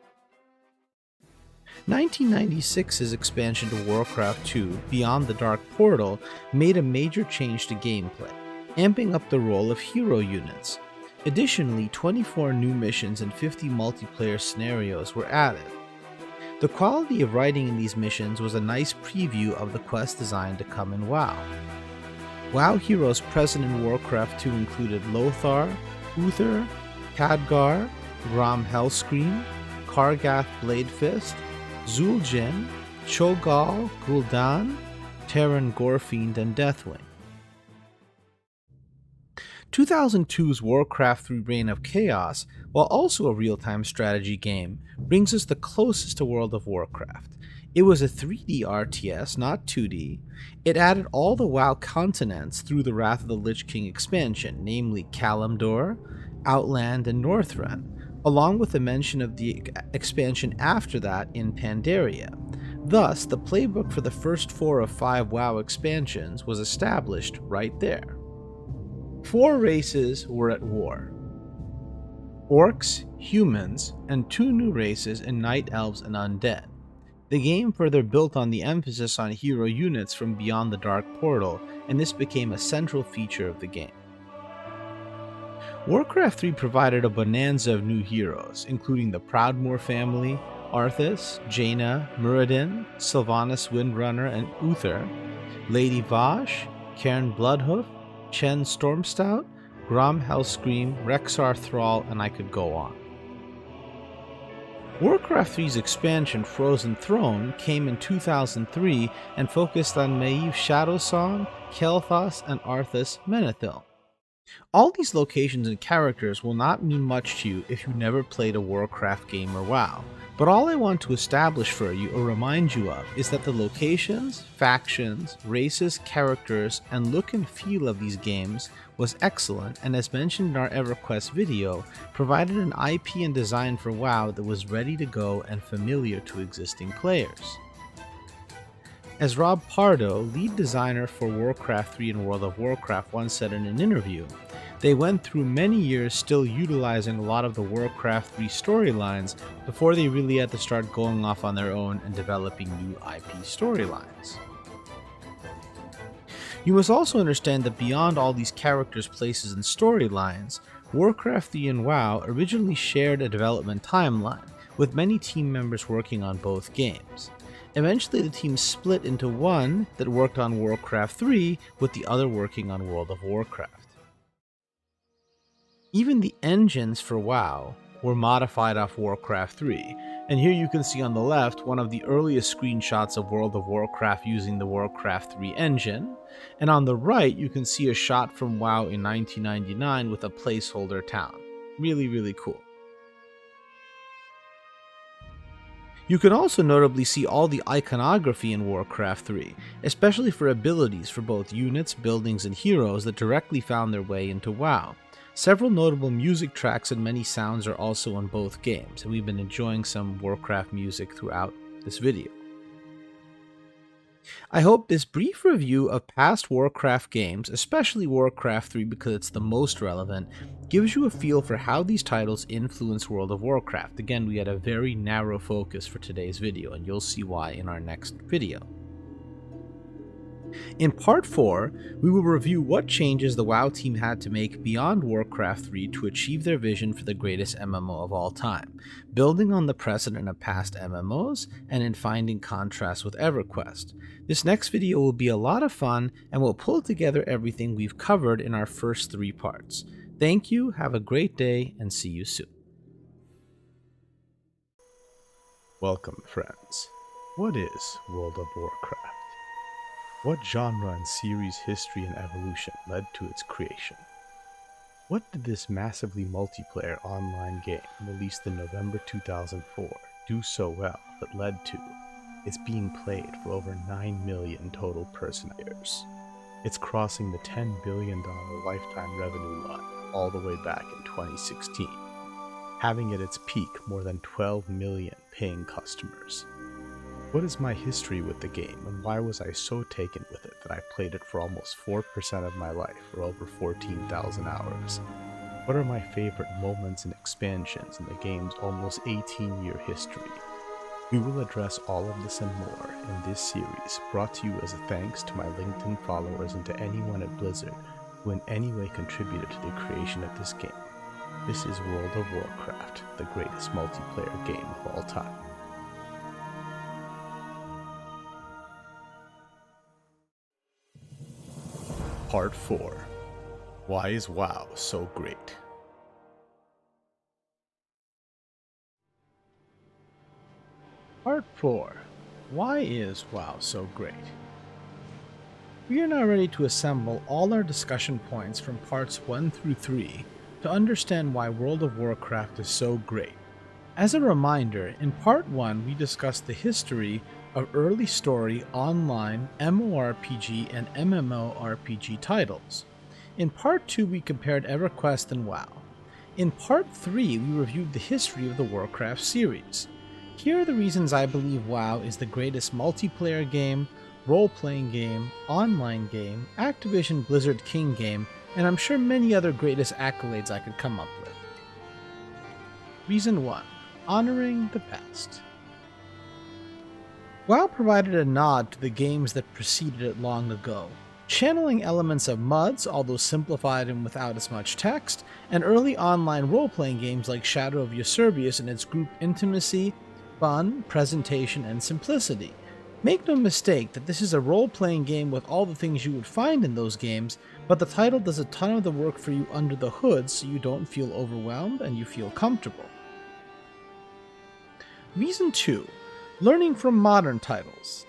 1996's expansion to Warcraft 2, Beyond the Dark Portal, made a major change to gameplay, amping up the role of hero units. Additionally, 24 new missions and 50 multiplayer scenarios were added. The quality of writing in these missions was a nice preview of the quest design to come in WoW. WoW heroes present in Warcraft 2 included Lothar, Uther, Khadgar, Grom Hellscream, Kargath Bladefist, Zul'jin, Cho'Gall, Gul'dan, Terran Gorefiend, and Deathwing. 2002's Warcraft 3 Reign of Chaos, while also a real-time strategy game, brings us the closest to World of Warcraft. It was a 3D RTS, not 2D. It added all the WoW continents through the Wrath of the Lich King expansion, namely Kalimdor, Outland, and Northrend, along with the mention of the expansion after that in Pandaria. Thus, the playbook for the first 4 of 5 WoW expansions was established right there. 4 races were at war: Orcs, Humans, and 2 new races in Night Elves and Undead. The game further built on the emphasis on hero units from Beyond the Dark Portal, and this became a central feature of the game. Warcraft 3 provided a bonanza of new heroes, including the Proudmoore family, Arthas, Jaina, Muradin, Sylvanas Windrunner and Uther, Lady Vashj, Cairn Bloodhoof, Chen Stormstout, Grom Hellscream, Rexxar Thrall, and I could go on. Warcraft 3's expansion, Frozen Throne, came in 2003 and focused on Maeve Shadowsong, Kael'thas, and Arthas Menethil. All these locations and characters will not mean much to you if you never played a Warcraft game or WoW, but all I want to establish for you or remind you of is that the locations, factions, races, characters, and look and feel of these games was excellent, and as mentioned in our Everquest video, provided an IP and design for WoW that was ready to go and familiar to existing players. As Rob Pardo, lead designer for Warcraft 3 and World of Warcraft, once said in an interview, they went through many years still utilizing a lot of the Warcraft 3 storylines before they really had to start going off on their own and developing new IP storylines. You must also understand that beyond all these characters, places, and storylines, Warcraft 3 and WoW originally shared a development timeline, with many team members working on both games. Eventually the team split into one that worked on Warcraft 3, with the other working on World of Warcraft. Even the engines for WoW were modified off Warcraft 3, and here you can see on the left one of the earliest screenshots of World of Warcraft using the Warcraft 3 engine, and on the right you can see a shot from WoW in 1999 with a placeholder town. Really cool. You can also notably see all the iconography in Warcraft 3, especially for abilities for both units, buildings, and heroes that directly found their way into WoW. Several notable music tracks and many sounds are also in both games, and we've been enjoying some Warcraft music throughout this video. I hope this brief review of past Warcraft games, especially Warcraft 3 because it's the most relevant, gives you a feel for how these titles influence World of Warcraft. Again, we had a very narrow focus for today's video, and you'll see why in our next video. In part 4, we will review what changes the WoW team had to make beyond Warcraft 3 to achieve their vision for the greatest MMO of all time, building on the precedent of past MMOs and in finding contrasts with Everquest. This next video will be a lot of fun and will pull together everything we've covered in our first 3 parts. Thank you, have a great day, and see you soon. Welcome, friends. What is World of Warcraft? What genre and series history and evolution led to its creation? What did this massively multiplayer online game, released in November 2004, do so well that led to its being played for over 9 million total person years? It's crossing the $10 billion lifetime revenue line all the way back in 2016, having at its peak more than 12 million paying customers. What is my history with the game, and why was I so taken with it that I played it for almost 4% of my life, or over 14,000 hours? What are my favorite moments and expansions in the game's almost 18-year history? We will address all of this and more in this series, brought to you as a thanks to my LinkedIn followers and to anyone at Blizzard who in any way contributed to the creation of this game. This is World of Warcraft, the greatest multiplayer game of all time. Part 4. Why is WoW so great? Part 4. Why is WoW so great? We are now ready to assemble all our discussion points from parts 1 through 3 to understand why World of Warcraft is so great. As a reminder, in part 1 we discussed the history of early story, online, MMORPG, and MMORPG titles. In part 2 we compared Everquest and WoW. In part 3 we reviewed the history of the Warcraft series. Here are the reasons I believe WoW is the greatest multiplayer game, role-playing game, online game, Activision Blizzard King game, and I'm sure many other greatest accolades I could come up with. Reason 1. Honoring the past. WoW provided a nod to the games that preceded it long ago, channeling elements of MUDs, although simplified and without as much text, and early online role-playing games like Shadow of Eusebius and its group intimacy, fun, presentation, and simplicity. Make no mistake that this is a role-playing game with all the things you would find in those games, but the title does a ton of the work for you under the hood so you don't feel overwhelmed and you feel comfortable. Reason 2. Learning from modern titles.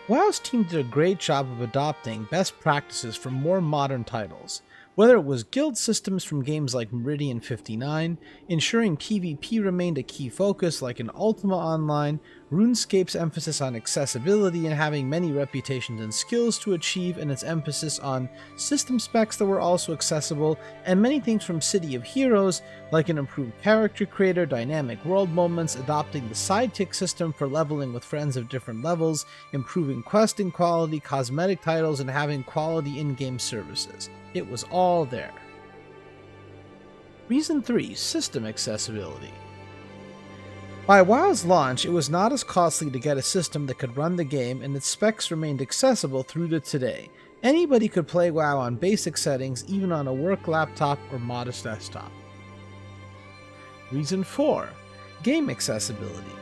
WoW's team did a great job of adopting best practices from more modern titles, whether it was guild systems from games like Meridian 59, ensuring PvP remained a key focus like in Ultima Online, RuneScape's emphasis on accessibility and having many reputations and skills to achieve, and its emphasis on system specs that were also accessible, and many things from City of Heroes like an improved character creator, dynamic world moments, adopting the sidekick system for leveling with friends of different levels, improving questing quality, cosmetic titles, and having quality in-game services. It was all there. Reason 3. System accessibility. By WoW's launch, it was not as costly to get a system that could run the game, and its specs remained accessible through to today. Anybody could play WoW on basic settings, even on a work laptop or modest desktop. Reason 4. Game accessibility.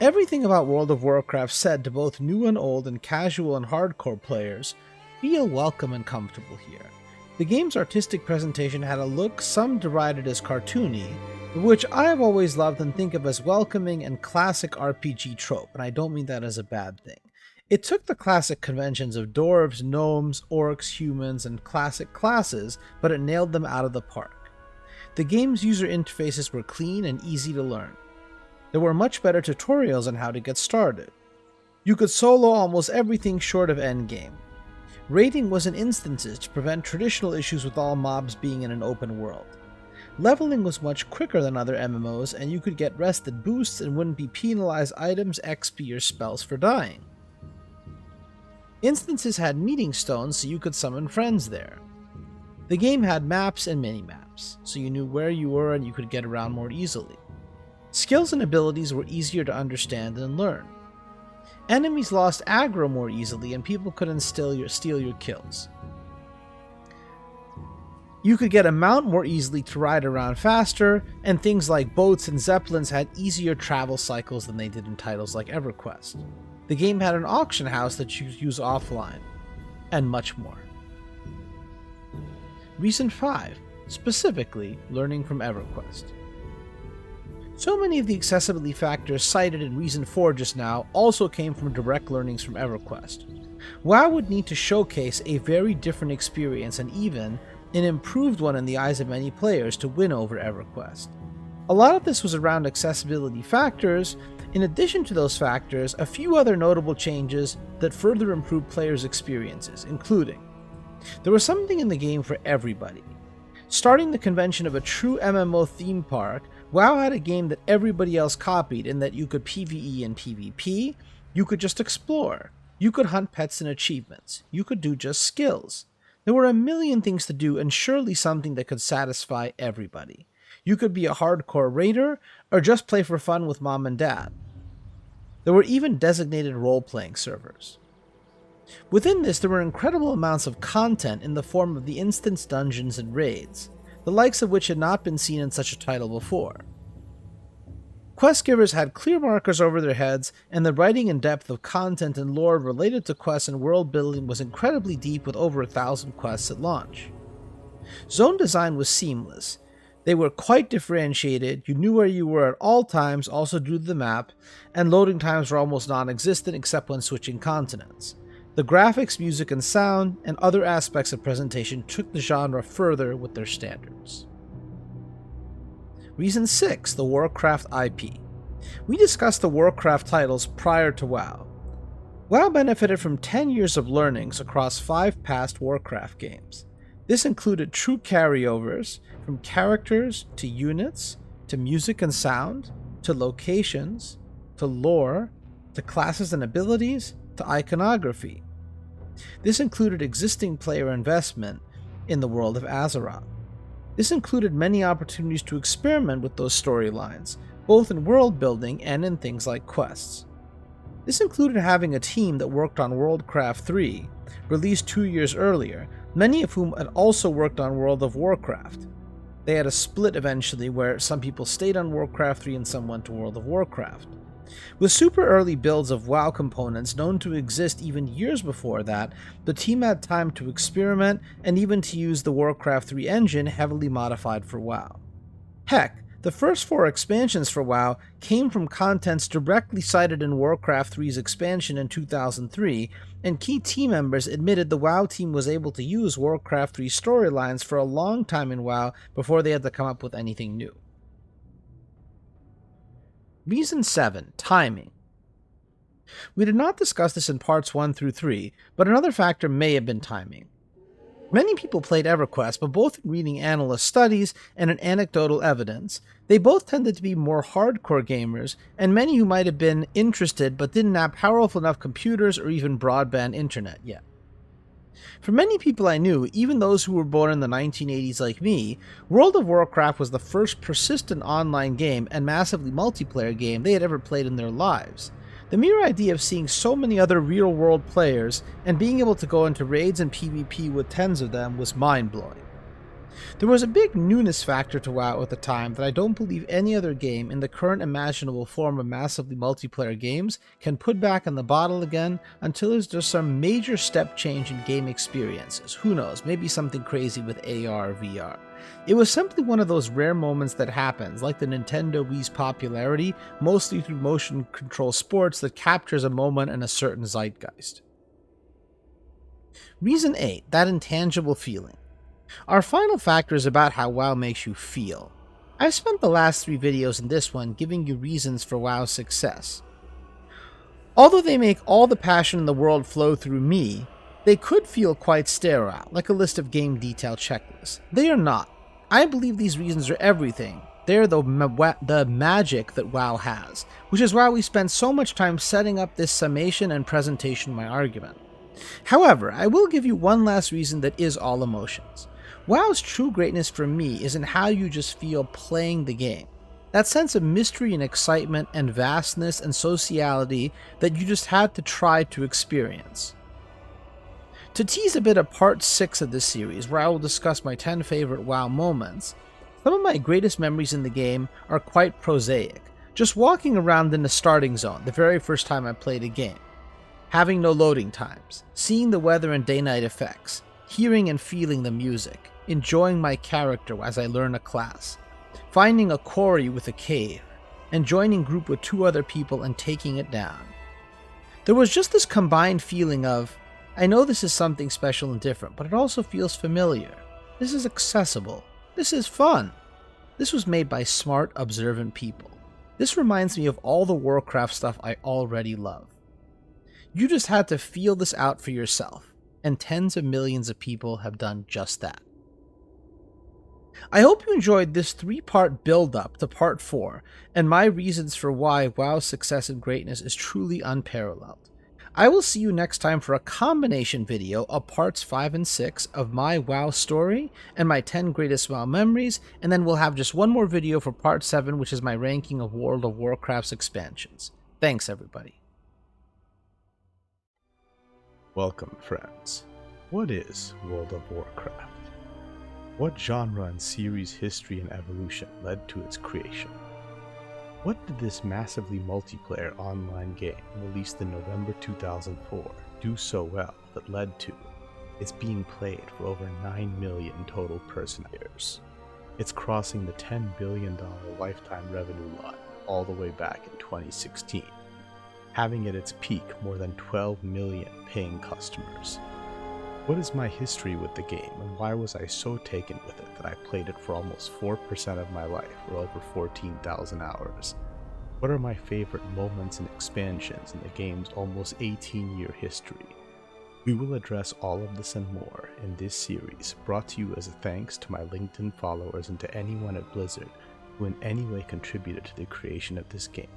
Everything about World of Warcraft said to both new and old and casual and hardcore players, feel welcome and comfortable here. The game's artistic presentation had a look some derided as cartoony, which I have always loved and think of as welcoming and classic RPG trope, and I don't mean that as a bad thing. It took the classic conventions of dwarves, gnomes, orcs, humans, and classic classes, but it nailed them out of the park. The game's user interfaces were clean and easy to learn. There were much better tutorials on how to get started. You could solo almost everything short of endgame. Raiding was in instances to prevent traditional issues with all mobs being in an open world. Leveling was much quicker than other MMOs, and you could get rested boosts and wouldn't be penalized items, XP, or spells for dying. Instances had meeting stones so you could summon friends there. The game had maps and mini-maps, so you knew where you were and you could get around more easily. Skills and abilities were easier to understand and learn. Enemies lost aggro more easily, and people couldn't steal your kills. You could get a mount more easily to ride around faster, and things like boats and zeppelins had easier travel cycles than they did in titles like Everquest. The game had an auction house that you could use offline, and much more. Reason 5. Specifically, learning from Everquest. So many of the accessibility factors cited in Reason 4 just now also came from direct learnings from Everquest. WoW would need to showcase a very different experience, and even an improved one in the eyes of many players, to win over Everquest. A lot of this was around accessibility factors. In addition to those factors, a few other notable changes that further improved players' experiences, including there was something in the game for everybody. Starting the convention of a true MMO theme park, WoW had a game that everybody else copied in that you could PvE and PvP, you could just explore, you could hunt pets and achievements, you could do just skills. There were a million things to do, and surely something that could satisfy everybody. You could be a hardcore raider, or just play for fun with mom and dad. There were even designated role-playing servers. Within this, there were incredible amounts of content in the form of the instance dungeons and raids, the likes of which had not been seen in such a title before. Quest givers had clear markers over their heads, and the writing and depth of content and lore related to quests and world building was incredibly deep, with over 1,000 quests at launch. Zone design was seamless. They were quite differentiated, you knew where you were at all times, also due to the map, and loading times were almost non-existent except when switching continents. The graphics, music, and sound, and other aspects of presentation took the genre further with their standards. Reason 6. The Warcraft IP. We discussed the Warcraft titles prior to WoW. WoW benefited from 10 years of learnings across 5 past Warcraft games. This included true carryovers from characters to units, to music and sound, to locations, to lore, to classes and abilities, to iconography. This included existing player investment in the world of Azeroth. This included many opportunities to experiment with those storylines, both in world building and in things like quests. This included having a team that worked on Worldcraft 3, released 2 years earlier, many of whom had also worked on World of Warcraft. They had a split eventually where some people stayed on Warcraft 3 and some went to World of Warcraft. With super early builds of WoW components known to exist even years before that, the team had time to experiment and even to use the Warcraft 3 engine heavily modified for WoW. Heck, the first 4 expansions for WoW came from contents directly cited in Warcraft 3's expansion in 2003, and key team members admitted the WoW team was able to use Warcraft 3 storylines for a long time in WoW before they had to come up with anything new. Reason 7. Timing. We did not discuss this in parts 1 through 3, but another factor may have been timing. Many people played Everquest, but both in reading analyst studies and in anecdotal evidence, they both tended to be more hardcore gamers, and many who might have been interested but didn't have powerful enough computers or even broadband internet yet. For many people I knew, even those who were born in the 1980s like me, World of Warcraft was the first persistent online game and massively multiplayer game they had ever played in their lives. The mere idea of seeing so many other real-world players and being able to go into raids and PvP with tens of them was mind-blowing. There was a big newness factor to WoW at the time that I don't believe any other game in the current imaginable form of massively multiplayer games can put back in the bottle again until there's just some major step change in game experiences. Who knows, maybe something crazy with AR or VR. It was simply one of those rare moments that happens, like the Nintendo Wii's popularity, mostly through motion control sports, that captures a moment in a certain zeitgeist. Reason 8, that intangible feeling. Our final factor is about how WoW makes you feel. I've spent the last 3 videos and this one giving you reasons for WoW's success. Although they make all the passion in the world flow through me, they could feel quite sterile, like a list of game detail checklists. They are not. I believe these reasons are everything. They're the magic that WoW has, which is why we spend so much time setting up this summation and presentation of my argument. However, I will give you one last reason that is all emotions. WoW's true greatness for me is in how you just feel playing the game. That sense of mystery and excitement and vastness and sociality that you just had to try to experience. To tease a bit of part 6 of this series, where I will discuss my 10 favorite WoW moments, some of my greatest memories in the game are quite prosaic. Just walking around in the starting zone the very first time I played a game. Having no loading times, seeing the weather and day-night effects, hearing and feeling the music, enjoying my character as I learn a class, finding a quarry with a cave, and joining group with 2 other people and taking it down. There was just this combined feeling of, I know this is something special and different, but it also feels familiar. This is accessible. This is fun. This was made by smart, observant people. This reminds me of all the Warcraft stuff I already love. You just had to feel this out for yourself, and tens of millions of people have done just that. I hope you enjoyed this 3-part build-up to part 4, and my reasons for why WoW's success and greatness is truly unparalleled. I will see you next time for a combination video of parts 5 and 6 of my WoW story and my 10 greatest WoW memories, and then we'll have just one more video for part 7, which is my ranking of World of Warcraft's expansions. Thanks, everybody. Welcome, friends. What is World of Warcraft? What genre and series history and evolution led to its creation? What did this massively multiplayer online game, released in November 2004, do so well that led to its being played for over 9 million total person years? It's crossing the $10 billion lifetime revenue line all the way back in 2016, having at its peak more than 12 million paying customers. What is my history with the game, and why was I so taken with it that I played it for almost 4% of my life, or over 14,000 hours? What are my favorite moments and expansions in the game's almost 18-year history? We will address all of this and more in this series, brought to you as a thanks to my LinkedIn followers and to anyone at Blizzard who in any way contributed to the creation of this game.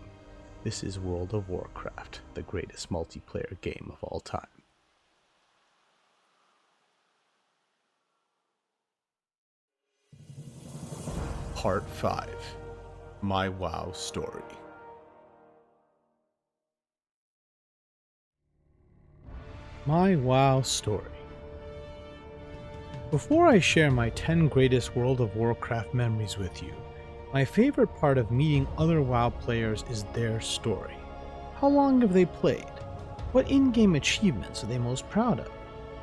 This is World of Warcraft, the greatest multiplayer game of all time. Part 5. My WoW Story. My WoW Story. Before I share my 10 greatest World of Warcraft memories with you, my favorite part of meeting other WoW players is their story. How long have they played? What in-game achievements are they most proud of?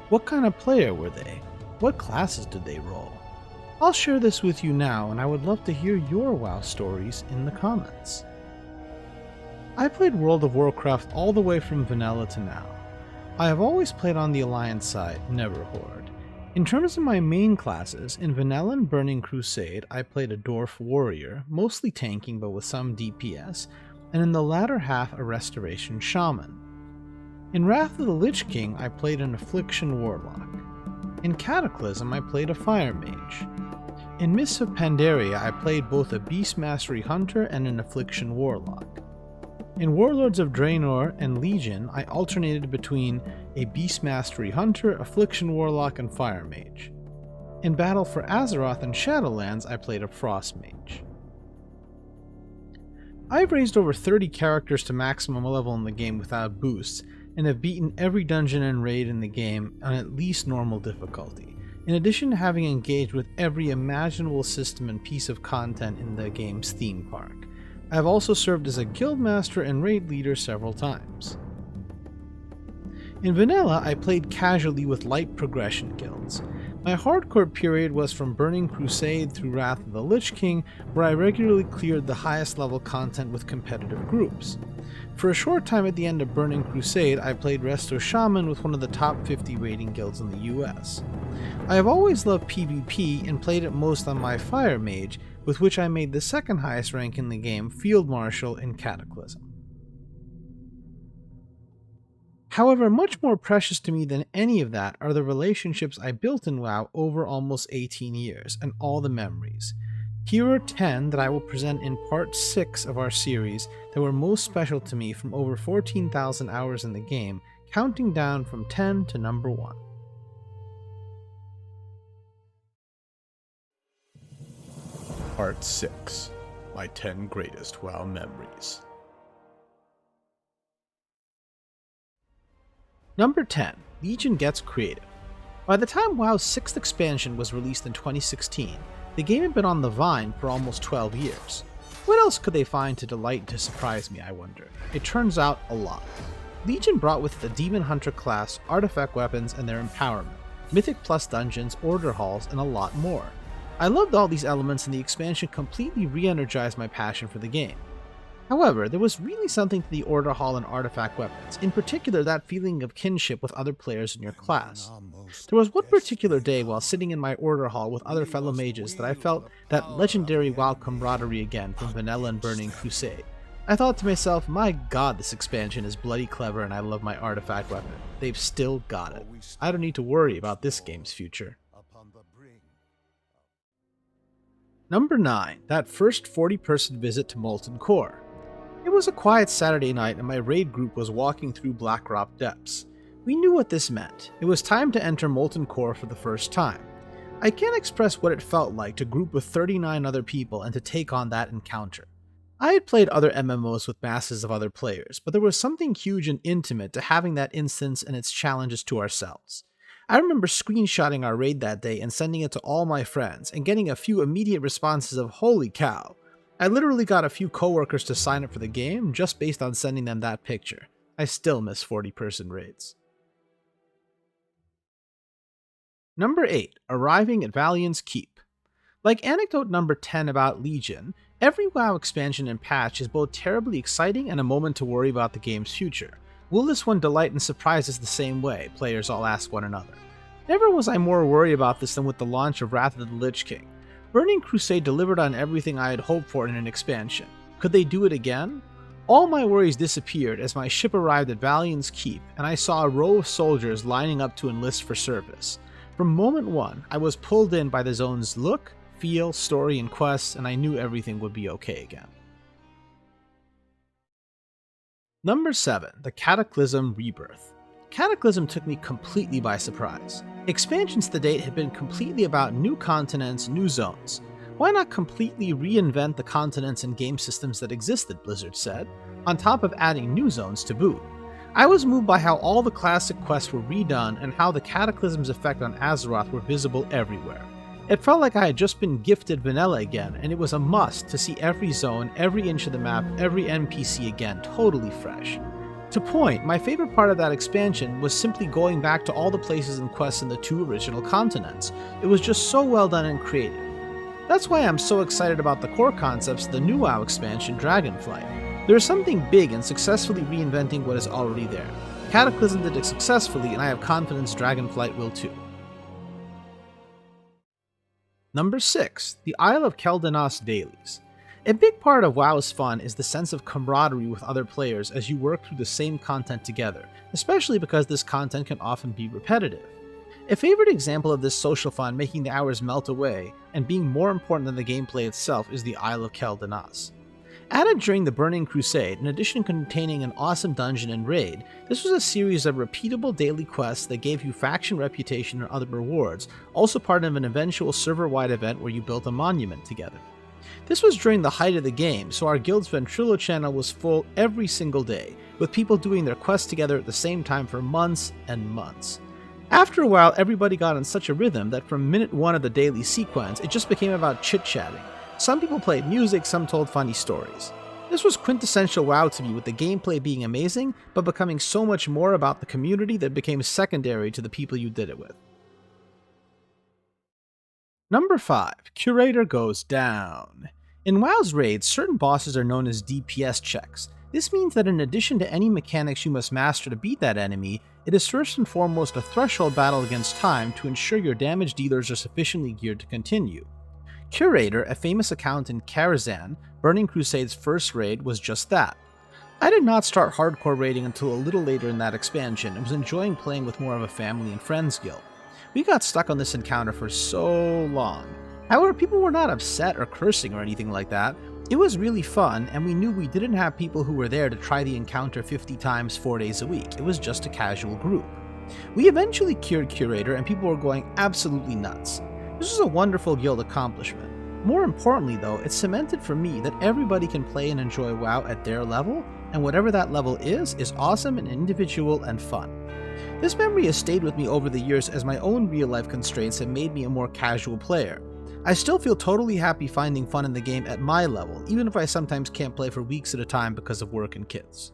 What kind of player were they? What classes did they roll? I'll share this with you now, and I would love to hear your WoW stories in the comments. I played World of Warcraft all the way from vanilla to now. I have always played on the Alliance side, never Horde. In terms of my main classes, in Vanilla and Burning Crusade I played a Dwarf Warrior, mostly tanking but with some DPS, and in the latter half a Restoration Shaman. In Wrath of the Lich King I played an Affliction Warlock. In Cataclysm I played a Fire Mage. In Mists of Pandaria I played both a Beast Mastery Hunter and an Affliction Warlock. In Warlords of Draenor and Legion, I alternated between a Beast Mastery Hunter, Affliction Warlock, and Fire Mage. In Battle for Azeroth and Shadowlands, I played a Frost Mage. I've raised over 30 characters to maximum level in the game without boosts, and have beaten every dungeon and raid in the game on at least normal difficulty, in addition to having engaged with every imaginable system and piece of content in the game's theme park. I have also served as a guildmaster and raid leader several times. In vanilla, I played casually with light progression guilds. My hardcore period was from Burning Crusade through Wrath of the Lich King, where I regularly cleared the highest level content with competitive groups. For a short time at the end of Burning Crusade, I played Resto Shaman with one of the top 50 raiding guilds in the US. I have always loved PvP and played it most on my Fire Mage, with which I made the second highest rank in the game, Field Marshal in Cataclysm. However, much more precious to me than any of that are the relationships I built in WoW over almost 18 years, and all the memories. Here are 10 that I will present in part 6 of our series that were most special to me from over 14,000 hours in the game, counting down from 10 to number 1. Part 6. My 10 Greatest WoW Memories. Number 10. Legion gets creative. By the time WoW's 6th expansion was released in 2016, the game had been on the vine for almost 12 years. What else could they find to delight and to surprise me, I wonder? It turns out a lot. Legion brought with it the Demon Hunter class, artifact weapons and their empowerment, Mythic Plus dungeons, order halls, and a lot more. I loved all these elements, and the expansion completely re-energized my passion for the game. However, there was really something to the Order Hall and artifact weapons, in particular that feeling of kinship with other players in your class. There was one particular day while sitting in my Order Hall with other fellow mages that I felt that legendary WoW camaraderie again from Vanilla and Burning Crusade. I thought to myself, my god, this expansion is bloody clever and I love my artifact weapon. They've still got it. I don't need to worry about this game's future. Number 9. That first 40-person visit to Molten Core. It was a quiet Saturday night and my raid group was walking through Blackrock Depths. We knew what this meant. It was time to enter Molten Core for the first time. I can't express what it felt like to group with 39 other people and to take on that encounter. I had played other MMOs with masses of other players, but there was something huge and intimate to having that instance and its challenges to ourselves. I remember screenshotting our raid that day and sending it to all my friends, and getting a few immediate responses of "Holy cow." I literally got a few coworkers to sign up for the game just based on sending them that picture. I still miss 40-person raids. Number 8. Arriving at Valiant's Keep. Like anecdote number 10 about Legion, every WoW expansion and patch is both terribly exciting and a moment to worry about the game's future. Will this one delight and surprise us the same way? Players all ask one another. Never was I more worried about this than with the launch of Wrath of the Lich King. Burning Crusade delivered on everything I had hoped for in an expansion. Could they do it again? All my worries disappeared as my ship arrived at Valiant's Keep, and I saw a row of soldiers lining up to enlist for service. From moment one, I was pulled in by the zone's look, feel, story, and quests, and I knew everything would be okay again. Number 7. The Cataclysm Rebirth. Cataclysm took me completely by surprise. Expansions to date had been completely about new continents, new zones. Why not completely reinvent the continents and game systems that existed, Blizzard said, on top of adding new zones to boot. I was moved by how all the classic quests were redone and how the Cataclysm's effect on Azeroth were visible everywhere. It felt like I had just been gifted vanilla again, and it was a must to see every zone, every inch of the map, every NPC again, totally fresh. To point, my favorite part of that expansion was simply going back to all the places and quests in the 2 original continents. It was just so well done and creative. That's why I'm so excited about the core concepts of the new WoW expansion, Dragonflight. There is something big in successfully reinventing what is already there. Cataclysm did it successfully, and I have confidence Dragonflight will too. Number 6. The Isle of Keldanos Dailies. A big part of WoW's fun is the sense of camaraderie with other players as you work through the same content together, especially because this content can often be repetitive. A favorite example of this social fun making the hours melt away and being more important than the gameplay itself is the Isle of Keldanos. Added during the Burning Crusade, in addition to containing an awesome dungeon and raid, this was a series of repeatable daily quests that gave you faction reputation and other rewards, also part of an eventual server-wide event where you built a monument together. This was during the height of the game, so our guild's Ventrilo channel was full every single day, with people doing their quests together at the same time for months and months. After a while, everybody got in such a rhythm that from minute 1 of the daily sequence, it just became about chit-chatting. Some people played music, some told funny stories. This was quintessential WoW to me, with the gameplay being amazing, but becoming so much more about the community that became secondary to the people you did it with. Number 5. Curator goes down. In WoW's raids, certain bosses are known as DPS checks. This means that in addition to any mechanics you must master to beat that enemy, it is first and foremost a threshold battle against time to ensure your damage dealers are sufficiently geared to continue. Curator, a famous account in Karazhan, Burning Crusade's first raid, was just that. I did not start hardcore raiding until a little later in that expansion and was enjoying playing with more of a family and friends guild. We got stuck on this encounter for so long. However, people were not upset or cursing or anything like that. It was really fun, and we knew we didn't have people who were there to try the encounter 50 times 4 days a week. It was just a casual group. We eventually cured Curator, and people were going absolutely nuts. This was a wonderful guild accomplishment. More importantly though, it cemented for me that everybody can play and enjoy WoW at their level, and whatever that level is awesome and individual and fun. This memory has stayed with me over the years as my own real-life constraints have made me a more casual player. I still feel totally happy finding fun in the game at my level, even if I sometimes can't play for weeks at a time because of work and kids.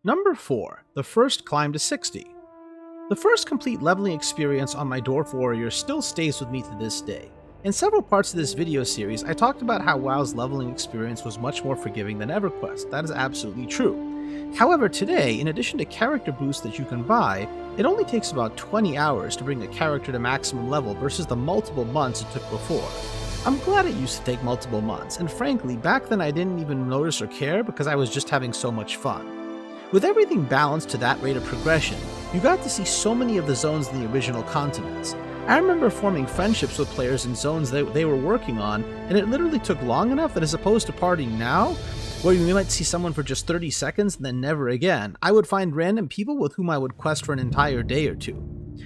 Number 4. The first climb to 60. The first complete leveling experience on my Dwarf Warrior still stays with me to this day. In several parts of this video series, I talked about how WoW's leveling experience was much more forgiving than Everquest. That is absolutely true. However, today, in addition to character boosts that you can buy, it only takes about 20 hours to bring a character to maximum level versus the multiple months it took before. I'm glad it used to take multiple months, and frankly, back then I didn't even notice or care because I was just having so much fun. With everything balanced to that rate of progression, you got to see so many of the zones in the original continents. I remember forming friendships with players in zones that they were working on, and it literally took long enough that as opposed to partying now, where you might see someone for just 30 seconds and then never again, I would find random people with whom I would quest for an entire day or two.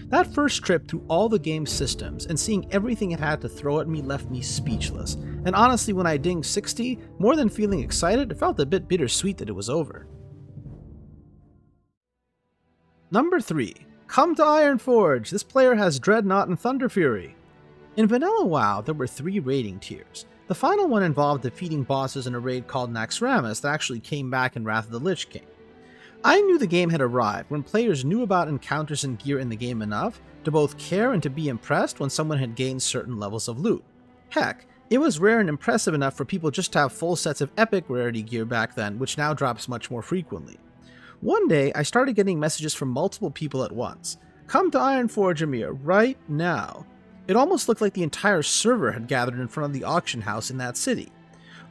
That first trip through all the game's systems and seeing everything it had to throw at me left me speechless, and honestly when I dinged 60, more than feeling excited, it felt a bit bittersweet that it was over. Number 3. Come to Ironforge! This player has Dreadnought and Thunder Fury. In vanilla WoW, there were 3 raiding tiers. The final one involved defeating bosses in a raid called Naxxramas that actually came back in Wrath of the Lich King. I knew the game had arrived when players knew about encounters and gear in the game enough to both care and to be impressed when someone had gained certain levels of loot. Heck, it was rare and impressive enough for people just to have full sets of epic rarity gear back then, which now drops much more frequently. One day, I started getting messages from multiple people at once. Come to Ironforge, Amir, right now. It almost looked like the entire server had gathered in front of the auction house in that city.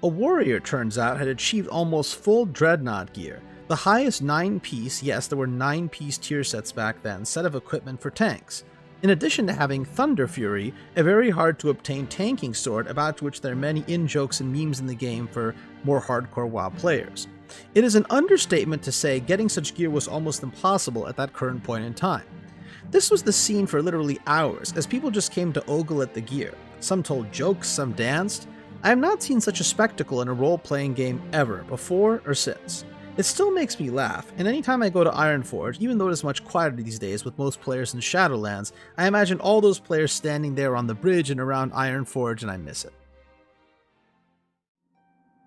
A warrior, turns out, had achieved almost full Dreadnought gear, the highest 9-piece, yes, there were 9-piece tier sets back then, set of equipment for tanks. In addition to having Thunder Fury, a very hard to obtain tanking sword about which there are many in-jokes and memes in the game for more hardcore WoW players. It is an understatement to say getting such gear was almost impossible at that current point in time. This was the scene for literally hours, as people just came to ogle at the gear. Some told jokes, some danced. I have not seen such a spectacle in a role-playing game ever, before or since. It still makes me laugh, and anytime I go to Ironforge, even though it is much quieter these days with most players in Shadowlands, I imagine all those players standing there on the bridge and around Ironforge, and I miss it.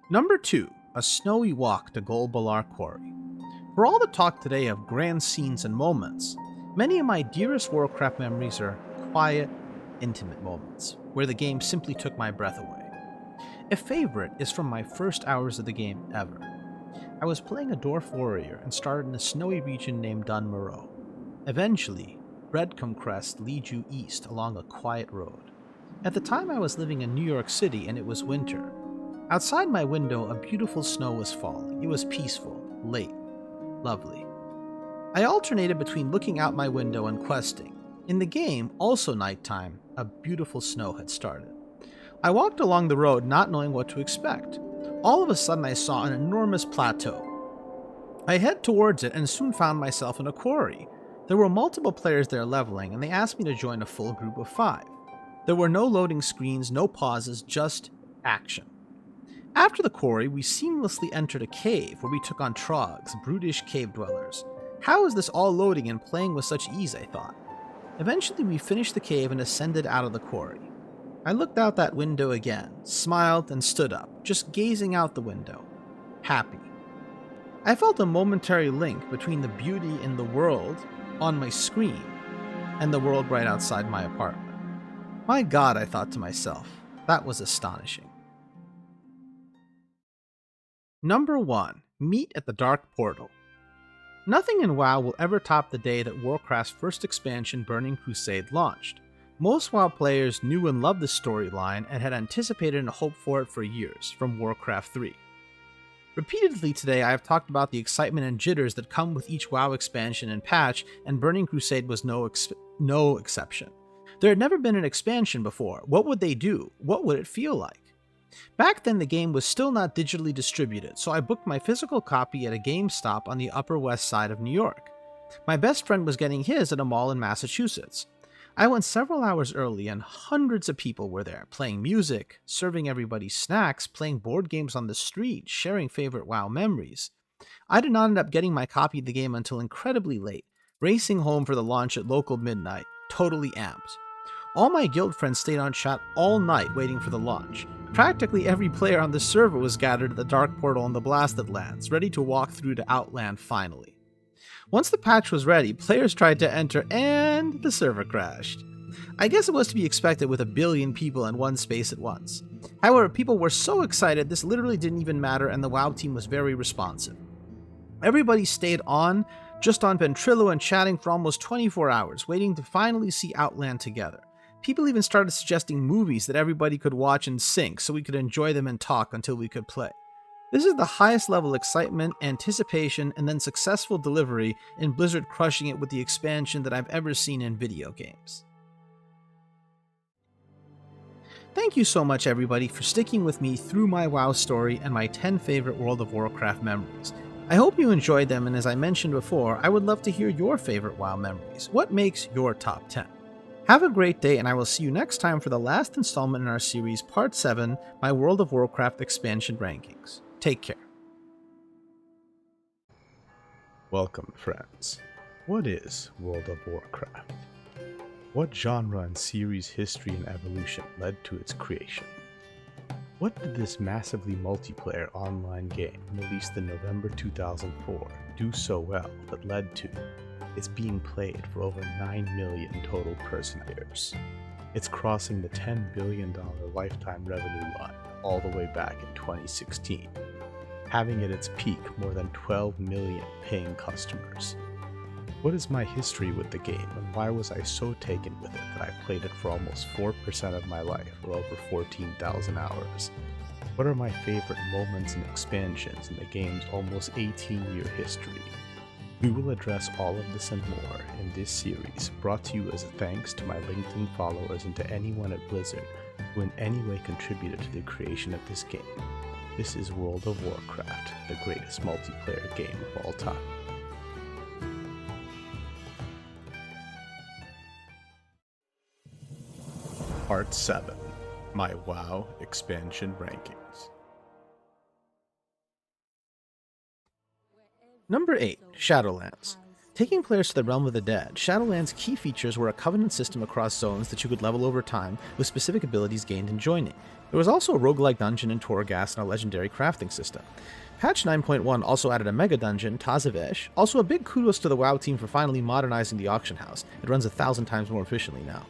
Number 2. A snowy walk to Golbalar Quarry. For all the talk today of grand scenes and moments, many of my dearest Warcraft memories are quiet, intimate moments, where the game simply took my breath away. A favorite is from my first hours of the game ever. I was playing a Dwarf Warrior and started in a snowy region named Dun Moreau. Eventually, Breadcrumb Crest leads you east along a quiet road. At the time I was living in New York City and it was winter. Outside my window, a beautiful snow was falling. It was peaceful, late, lovely. I alternated between looking out my window and questing. In the game, also nighttime, a beautiful snow had started. I walked along the road not knowing what to expect. All of a sudden I saw an enormous plateau. I head towards it and soon found myself in a quarry. There were multiple players there leveling, and they asked me to join a full group of 5. There were no loading screens, no pauses, just action. After the quarry, we seamlessly entered a cave where we took on trogs, brutish cave dwellers. How is this all loading and playing with such ease, I thought. Eventually we finished the cave and ascended out of the quarry. I looked out that window again, smiled and stood up, just gazing out the window, happy. I felt a momentary link between the beauty in the world on my screen and the world right outside my apartment. My God, I thought to myself, that was astonishing. Number 1. Meet at the Dark Portal. Nothing in WoW will ever top the day that Warcraft's first expansion, Burning Crusade, launched. Most WoW players knew and loved the storyline and had anticipated and hoped for it for years, from Warcraft 3. Repeatedly today I have talked about the excitement and jitters that come with each WoW expansion and patch, and Burning Crusade was no exception. There had never been an expansion before. What would they do? What would it feel like? Back then the game was still not digitally distributed, so I booked my physical copy at a GameStop on the Upper West Side of New York. My best friend was getting his at a mall in Massachusetts. I went several hours early and hundreds of people were there, playing music, serving everybody snacks, playing board games on the street, sharing favorite WoW memories. I did not end up getting my copy of the game until incredibly late, racing home for the launch at local midnight, totally amped. All my guild friends stayed on chat all night waiting for the launch. Practically every player on the server was gathered at the Dark Portal in the Blasted Lands, ready to walk through to Outland finally. Once the patch was ready, players tried to enter and the server crashed. I guess it was to be expected with a billion people in one space at once. However, people were so excited this literally didn't even matter, and the WoW team was very responsive. Everybody stayed on, just on Ventrilo and chatting for almost 24 hours, waiting to finally see Outland together. People even started suggesting movies that everybody could watch in sync so we could enjoy them and talk until we could play. This is the highest level excitement, anticipation, and then successful delivery in Blizzard crushing it with the expansion that I've ever seen in video games. Thank you so much everybody for sticking with me through my WoW story and my 10 favorite World of Warcraft memories. I hope you enjoyed them, and as I mentioned before, I would love to hear your favorite WoW memories. What makes your top 10? Have a great day, and I will see you next time for the last installment in our series, Part 7, my World of Warcraft expansion rankings. Take care. Welcome, friends. What is World of Warcraft? What genre and series history and evolution led to its creation? What did this massively multiplayer online game, released in November 2004, do so well that led to it's being played for over 9 million total person years? It's crossing the $10 billion lifetime revenue line all the way back in 2016, having at its peak more than 12 million paying customers. What is my history with the game, and why was I so taken with it that I played it for almost 4% of my life, or over 14,000 hours? What are my favorite moments and expansions in the game's almost 18-year history? We will address all of this and more in this series, brought to you as a thanks to my LinkedIn followers and to anyone at Blizzard who in any way contributed to the creation of this game. This is World of Warcraft, the greatest multiplayer game of all time. Part 7, my WoW expansion rankings. Number 8, Shadowlands. Taking players to the Realm of the Dead, Shadowlands' key features were a covenant system across zones that you could level over time with specific abilities gained in joining. There was also a roguelike dungeon in Torghast and a legendary crafting system. Patch 9.1 also added a mega dungeon, Tazavesh. Also a big kudos to the WoW team for finally modernizing the auction house. It runs 1,000 times more efficiently now.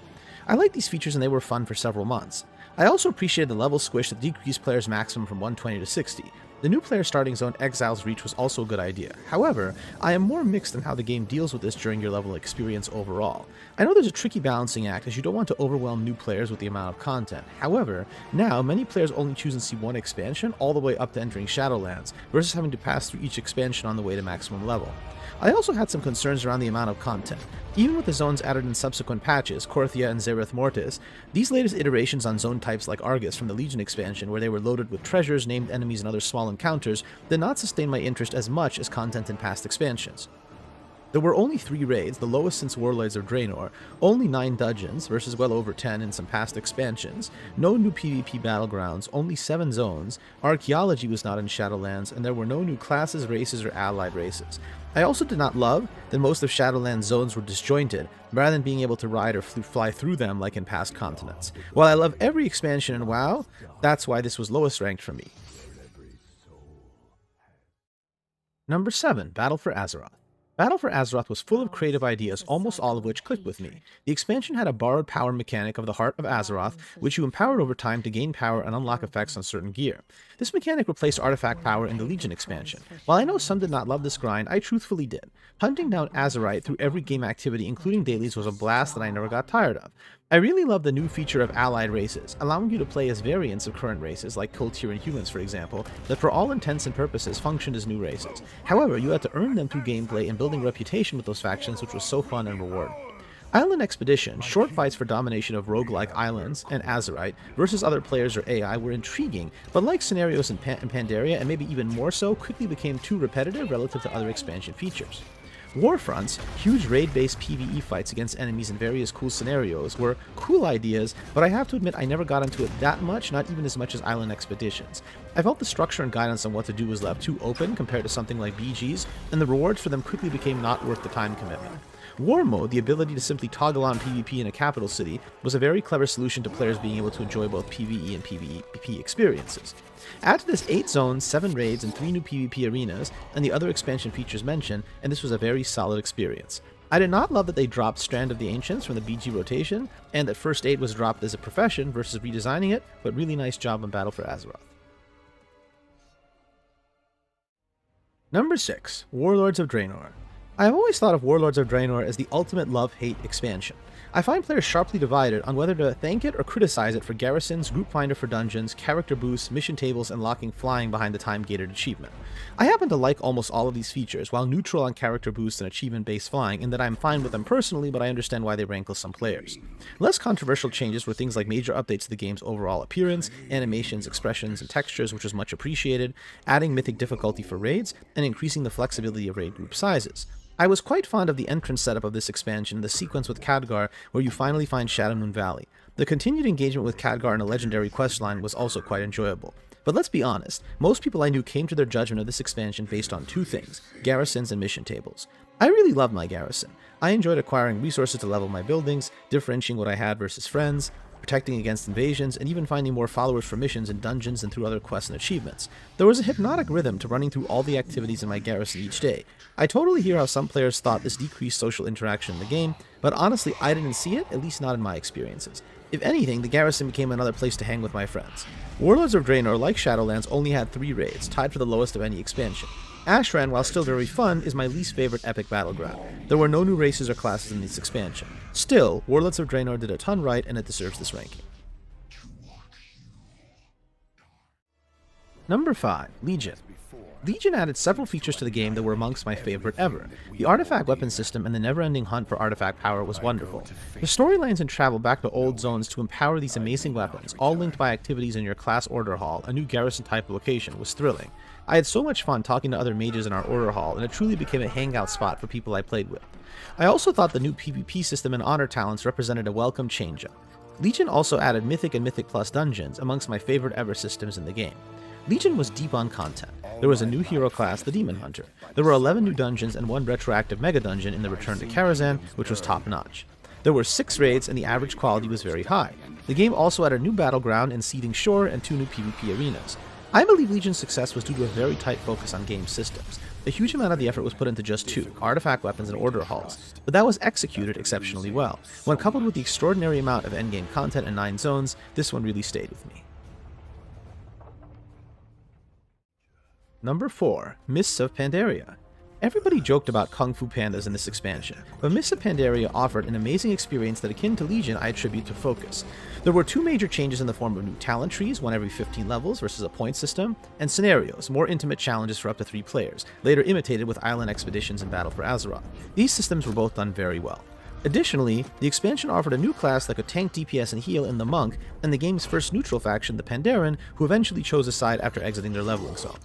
I liked these features and they were fun for several months. I also appreciated the level squish that decreased players' maximum from 120 to 60. The new player starting zone Exile's Reach was also a good idea. However, I am more mixed on how the game deals with this during your level experience overall. I know there's a tricky balancing act as you don't want to overwhelm new players with the amount of content. However, now many players only choose and see one expansion all the way up to entering Shadowlands, versus having to pass through each expansion on the way to maximum level. I also had some concerns around the amount of content. Even with the zones added in subsequent patches, Korthia and Zereth Mortis, these latest iterations on zone types like Argus from the Legion expansion, where they were loaded with treasures, named enemies, and other small encounters, did not sustain my interest as much as content in past expansions. There were only 3 raids, the lowest since Warlords of Draenor, only 9 dungeons versus well over 10 in some past expansions, no new PvP battlegrounds, only 7 zones, archaeology was not in Shadowlands, and there were no new classes, races, or allied races. I also did not love that most of Shadowlands zones were disjointed, rather than being able to ride or fly through them like in past continents. While I love every expansion in WoW, that's why this was lowest ranked for me. Number 7, Battle for Azeroth. Battle for Azeroth was full of creative ideas, almost all of which clicked with me. The expansion had a borrowed power mechanic of the Heart of Azeroth, which you empowered over time to gain power and unlock effects on certain gear. This mechanic replaced artifact power in the Legion expansion. While I know some did not love this grind, I truthfully did. Hunting down Azerite through every game activity, including dailies, was a blast that I never got tired of. I really love the new feature of allied races, allowing you to play as variants of current races, like Kultiran humans for example, that for all intents and purposes functioned as new races. However, you had to earn them through gameplay and building reputation with those factions, which was so fun and rewarding. Island Expedition, short fights for domination of roguelike islands and Azerite versus other players or AI were intriguing, but like scenarios in Pandaria, and maybe even more so, quickly became too repetitive relative to other expansion features. Warfronts, huge raid-based PvE fights against enemies in various cool scenarios, were cool ideas, but I have to admit I never got into it that much, not even as much as Island Expeditions. I felt the structure and guidance on what to do was left too open compared to something like BG's, and the rewards for them quickly became not worth the time commitment. War Mode, the ability to simply toggle on PvP in a capital city, was a very clever solution to players being able to enjoy both PvE and PvP experiences. Add to this 8 zones, 7 raids, and 3 new PvP arenas, and the other expansion features mentioned, and this was a very solid experience. I did not love that they dropped Strand of the Ancients from the BG rotation, and that First Aid was dropped as a profession versus redesigning it, but really nice job on Battle for Azeroth. Number 6, Warlords of Draenor. I have always thought of Warlords of Draenor as the ultimate love-hate expansion. I find players sharply divided on whether to thank it or criticize it for garrisons, group finder for dungeons, character boosts, mission tables, and locking flying behind the time-gated achievement. I happen to like almost all of these features, while neutral on character boosts and achievement-based flying, in that I'm fine with them personally, but I understand why they rankle some players. Less controversial changes were things like major updates to the game's overall appearance, animations, expressions, and textures, which was much appreciated, adding mythic difficulty for raids, and increasing the flexibility of raid group sizes. I was quite fond of the entrance setup of this expansion, the sequence with Khadgar where you finally find Shadowmoon Valley. The continued engagement with Khadgar in a legendary questline was also quite enjoyable. But let's be honest, most people I knew came to their judgment of this expansion based on 2 things, garrisons and mission tables. I really loved my garrison. I enjoyed acquiring resources to level my buildings, differentiating what I had versus friends, protecting against invasions, and even finding more followers for missions in dungeons and through other quests and achievements. There was a hypnotic rhythm to running through all the activities in my garrison each day. I totally hear how some players thought this decreased social interaction in the game, but honestly I didn't see it, at least not in my experiences. If anything, the garrison became another place to hang with my friends. Warlords of Draenor, like Shadowlands, only had 3 raids, tied for the lowest of any expansion. Ashran, while still very fun, is my least favorite epic battleground. There were no new races or classes in this expansion. Still, Warlords of Draenor did a ton right, and it deserves this ranking. Number 5, Legion. Legion added several features to the game that were amongst my favorite ever. The artifact weapon system and the never-ending hunt for artifact power was wonderful. The storylines and travel back to old zones to empower these amazing weapons, all linked by activities in your class order hall, a new garrison type location, was thrilling. I had so much fun talking to other mages in our order hall, and it truly became a hangout spot for people I played with. I also thought the new PvP system and honor talents represented a welcome change-up. Legion also added Mythic and Mythic Plus dungeons, amongst my favorite ever systems in the game. Legion was deep on content. There was a new hero class, the Demon Hunter. There were 11 new dungeons and 1 retroactive mega dungeon in the Return to Karazhan, which was top-notch. There were 6 raids and the average quality was very high. The game also had a new battleground and Seething Shore and 2 new PvP arenas. I believe Legion's success was due to a very tight focus on game systems. A huge amount of the effort was put into just 2, artifact weapons and order halls, but that was executed exceptionally well. When coupled with the extraordinary amount of endgame content and 9 zones, this one really stayed with me. Number 4, Mists of Pandaria. Everybody joked about Kung Fu Pandas in this expansion, but Mists of Pandaria offered an amazing experience that akin to Legion I attribute to focus. There were two major changes in the form of new talent trees, one every 15 levels versus a point system, and scenarios, more intimate challenges for up to 3 players, later imitated with island expeditions and Battle for Azeroth. These systems were both done very well. Additionally, the expansion offered a new class that could tank DPS and heal in the Monk, and the game's first neutral faction, the Pandaren, who eventually chose a side after exiting their leveling zone.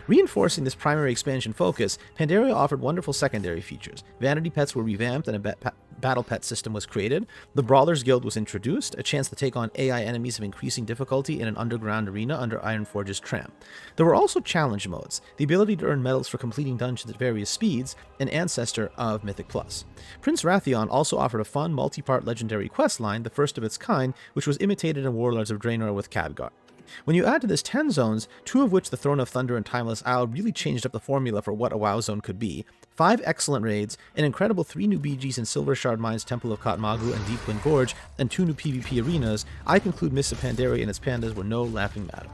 Reinforcing this primary expansion focus, Pandaria offered wonderful secondary features. Vanity pets were revamped and a battle pet system was created. The Brawlers Guild was introduced, a chance to take on AI enemies of increasing difficulty in an underground arena under Ironforge's tram. There were also challenge modes, the ability to earn medals for completing dungeons at various speeds, an ancestor of Mythic Plus. Prince Rathion also offered a fun multi-part legendary quest line, the first of its kind, which was imitated in Warlords of Draenor with Khadgar. When you add to this 10 zones, 2 of which, the Throne of Thunder and Timeless Isle, really changed up the formula for what a WoW zone could be, 5 excellent raids, an incredible 3 new BGs in Silver Shard Mines, Temple of Katmagu, and Deepwind Gorge, and 2 new PvP arenas, I conclude Mists of Pandaria and its pandas were no laughing matter.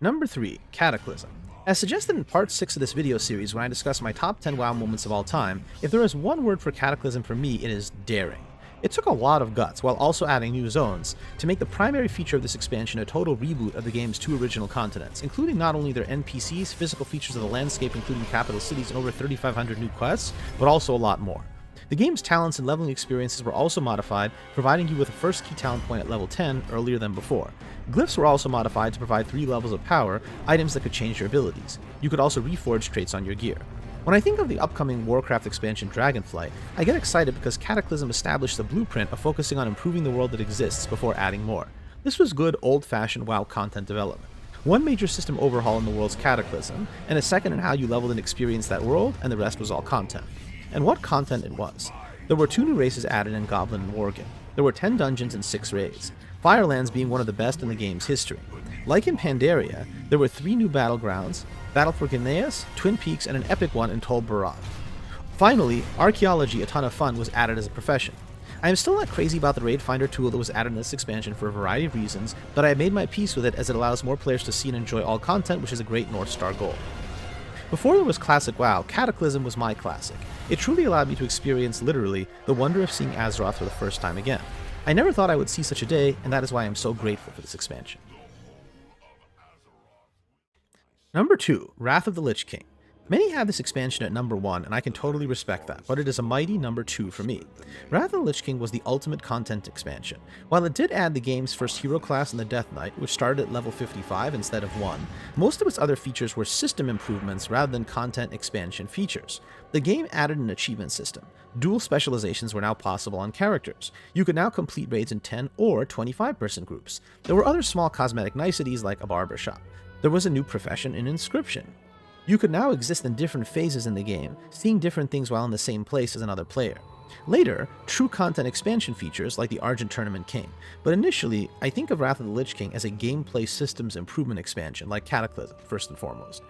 Number 3. Cataclysm. As suggested in part 6 of this video series when I discuss my top 10 WoW moments of all time, if there is one word for Cataclysm for me, it is daring. It took a lot of guts, while also adding new zones, to make the primary feature of this expansion a total reboot of the game's 2 original continents, including not only their NPCs, physical features of the landscape including capital cities and over 3,500 new quests, but also a lot more. The game's talents and leveling experiences were also modified, providing you with a first key talent point at level 10 earlier than before. Glyphs were also modified to provide 3 levels of power, items that could change your abilities. You could also reforge traits on your gear. When I think of the upcoming Warcraft expansion Dragonflight, I get excited because Cataclysm established the blueprint of focusing on improving the world that exists before adding more. This was good old-fashioned WoW content development. One major system overhaul in the world's Cataclysm, and a second in how you leveled and experienced that world, and the rest was all content. And what content it was. There were 2 new races added in Goblin and Worgen. There were 10 dungeons and 6 raids, Firelands being one of the best in the game's history. Like in Pandaria, there were 3 new battlegrounds, Battle for Gneis, Twin Peaks, and an epic one in Tol Barad. Finally, archaeology, a ton of fun, was added as a profession. I am still not crazy about the Raid Finder tool that was added in this expansion for a variety of reasons, but I have made my peace with it as it allows more players to see and enjoy all content, which is a great North Star goal. Before there was Classic WoW, Cataclysm was my classic. It truly allowed me to experience, literally, the wonder of seeing Azeroth for the first time again. I never thought I would see such a day, and that is why I am so grateful for this expansion. Number 2. Wrath of the Lich King. Many have this expansion at number 1, and I can totally respect that, but it is a mighty number 2 for me. Wrath of the Lich King was the ultimate content expansion. While it did add the game's first hero class in the Death Knight, which started at level 55 instead of 1, most of its other features were system improvements rather than content expansion features. The game added an achievement system. Dual specializations were now possible on characters. You could now complete raids in 10 or 25-person groups. There were other small cosmetic niceties like a barbershop. There was a new profession in Inscription. You could now exist in different phases in the game, seeing different things while in the same place as another player. Later, true content expansion features like the Argent Tournament came, but initially, I think of Wrath of the Lich King as a gameplay systems improvement expansion like Cataclysm, first and foremost.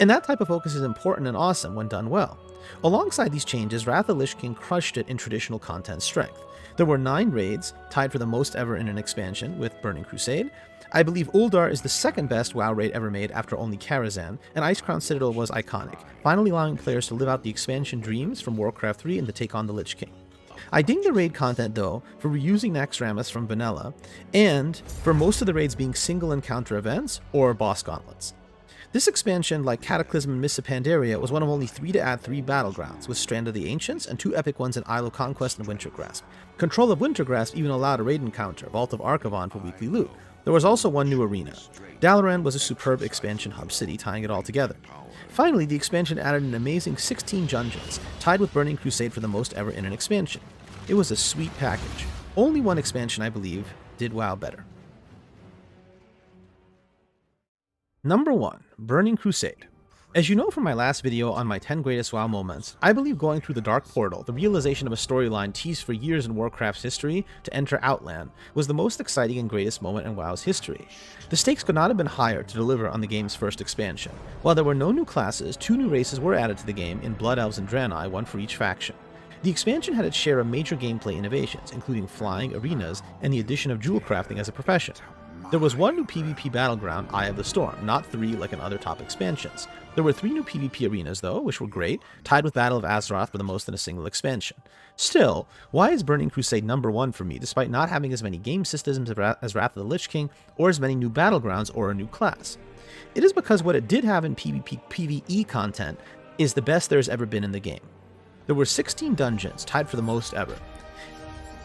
And that type of focus is important and awesome when done well. Alongside these changes, Wrath of the Lich King crushed it in traditional content strength. There were 9 raids, tied for the most ever in an expansion with Burning Crusade. I believe Uldar is the second best WoW raid ever made after only Karazhan, and Icecrown Citadel was iconic, finally allowing players to live out the expansion dreams from Warcraft 3 and to take on the Lich King. I ding the raid content though for reusing Naxxramas from Vanilla, and for most of the raids being single encounter events or boss gauntlets. This expansion, like Cataclysm and Mists of Pandaria, was one of only 3 to add 3 battlegrounds, with Strand of the Ancients and 2 epic ones in Isle of Conquest and Wintergrasp. Control of Wintergrasp even allowed a raid encounter, Vault of Archivon, for weekly loot. There was also one new arena. Dalaran was a superb expansion hub city, tying it all together. Finally, the expansion added an amazing 16 dungeons, tied with Burning Crusade for the most ever in an expansion. It was a sweet package. Only one expansion, I believe, did WoW better. Number 1. Burning Crusade. As you know from my last video on my 10 greatest WoW moments, I believe going through the Dark Portal, the realization of a storyline teased for years in Warcraft's history, to enter Outland, was the most exciting and greatest moment in WoW's history. The stakes could not have been higher to deliver on the game's first expansion. While there were no new classes, 2 new races were added to the game in Blood Elves and Draenei, one for each faction. The expansion had its share of major gameplay innovations, including flying, arenas, and the addition of jewel crafting as a profession. There was one new PvP battleground, Eye of the Storm, not 3 like in other top expansions. There were 3 new PvP arenas though, which were great, tied with Battle of Azeroth for the most in a single expansion. Still, why is Burning Crusade number 1 for me despite not having as many game systems as Wrath of the Lich King, or as many new battlegrounds or a new class? It is because what it did have in PvE content is the best there's ever been in the game. There were 16 dungeons, tied for the most ever,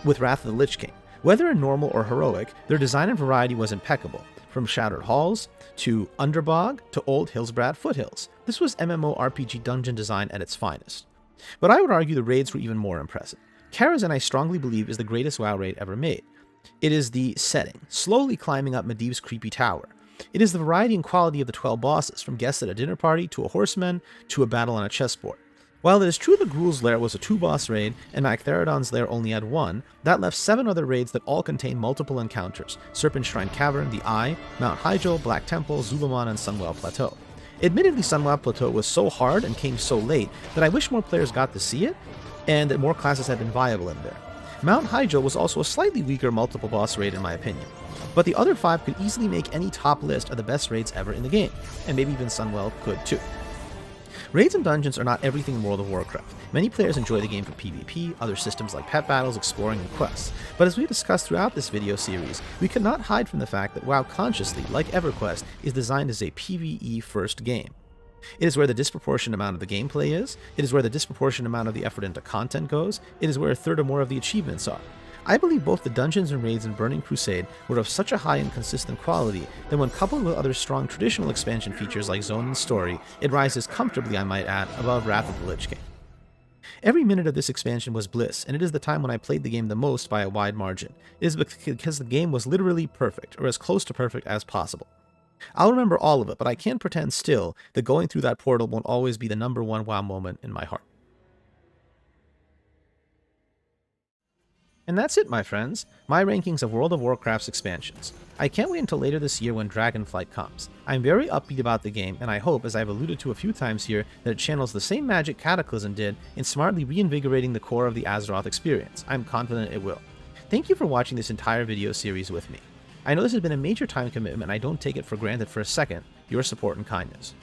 with Wrath of the Lich King. Whether in normal or heroic, their design and variety was impeccable, from Shattered Halls, to Underbog, to Old Hillsbrad Foothills. This was MMORPG dungeon design at its finest. But I would argue the raids were even more impressive. Karazhan, I strongly believe, is the greatest WoW raid ever made. It is the setting, slowly climbing up Medivh's creepy tower. It is the variety and quality of the 12 bosses, from guests at a dinner party, to a horseman, to a battle on a chessboard. While it is true that Gruul's Lair was a 2-boss raid, and Magtheridon's Lair only had 1, that left 7 other raids that all contain multiple encounters: Serpent Shrine Cavern, the Eye, Mount Hyjal, Black Temple, Zuluman, and Sunwell Plateau. Admittedly, Sunwell Plateau was so hard and came so late that I wish more players got to see it, and that more classes had been viable in there. Mount Hyjal was also a slightly weaker multiple boss raid in my opinion, but the other 5 could easily make any top list of the best raids ever in the game, and maybe even Sunwell could too. Raids and dungeons are not everything in World of Warcraft. Many players enjoy the game for PvP, other systems like pet battles, exploring, and quests. But as we discussed throughout this video series, we could not hide from the fact that WoW consciously, like Everquest, is designed as a PvE-first game. It is where the disproportionate amount of the gameplay is, it is where the disproportionate amount of the effort into content goes, it is where a third or more of the achievements are. I believe both the dungeons and raids in Burning Crusade were of such a high and consistent quality that when coupled with other strong traditional expansion features like Zone and Story, it rises comfortably, I might add, above Wrath of the Lich King. Every minute of this expansion was bliss, and it is the time when I played the game the most by a wide margin. It is because the game was literally perfect, or as close to perfect as possible. I'll remember all of it, but I can't pretend still that going through that portal won't always be the number 1 WoW moment in my heart. And that's it, my friends. My rankings of World of Warcraft's expansions. I can't wait until later this year when Dragonflight comes. I'm very upbeat about the game, and I hope, as I've alluded to a few times here, that it channels the same magic Cataclysm did in smartly reinvigorating the core of the Azeroth experience. I'm confident it will. Thank you for watching this entire video series with me. I know this has been a major time commitment, and I don't take it for granted for a second, your support and kindness.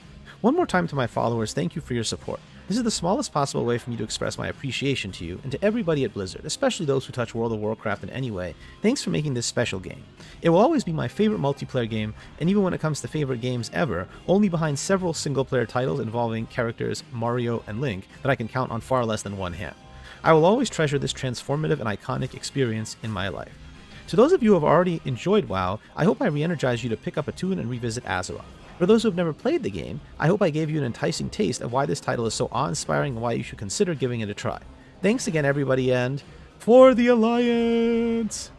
One more time to my followers, thank you for your support. This is the smallest possible way for me to express my appreciation to you and to everybody at Blizzard, especially those who touch World of Warcraft in any way. Thanks for making this special game. It will always be my favorite multiplayer game, and even when it comes to favorite games ever, only behind several single-player titles involving characters Mario and Link that I can count on far less than one hand. I will always treasure this transformative and iconic experience in my life. To those of you who have already enjoyed WoW, I hope I re-energize you to pick up a tune and revisit Azeroth. For those who have never played the game, I hope I gave you an enticing taste of why this title is so awe-inspiring and why you should consider giving it a try. Thanks again everybody, and for the Alliance!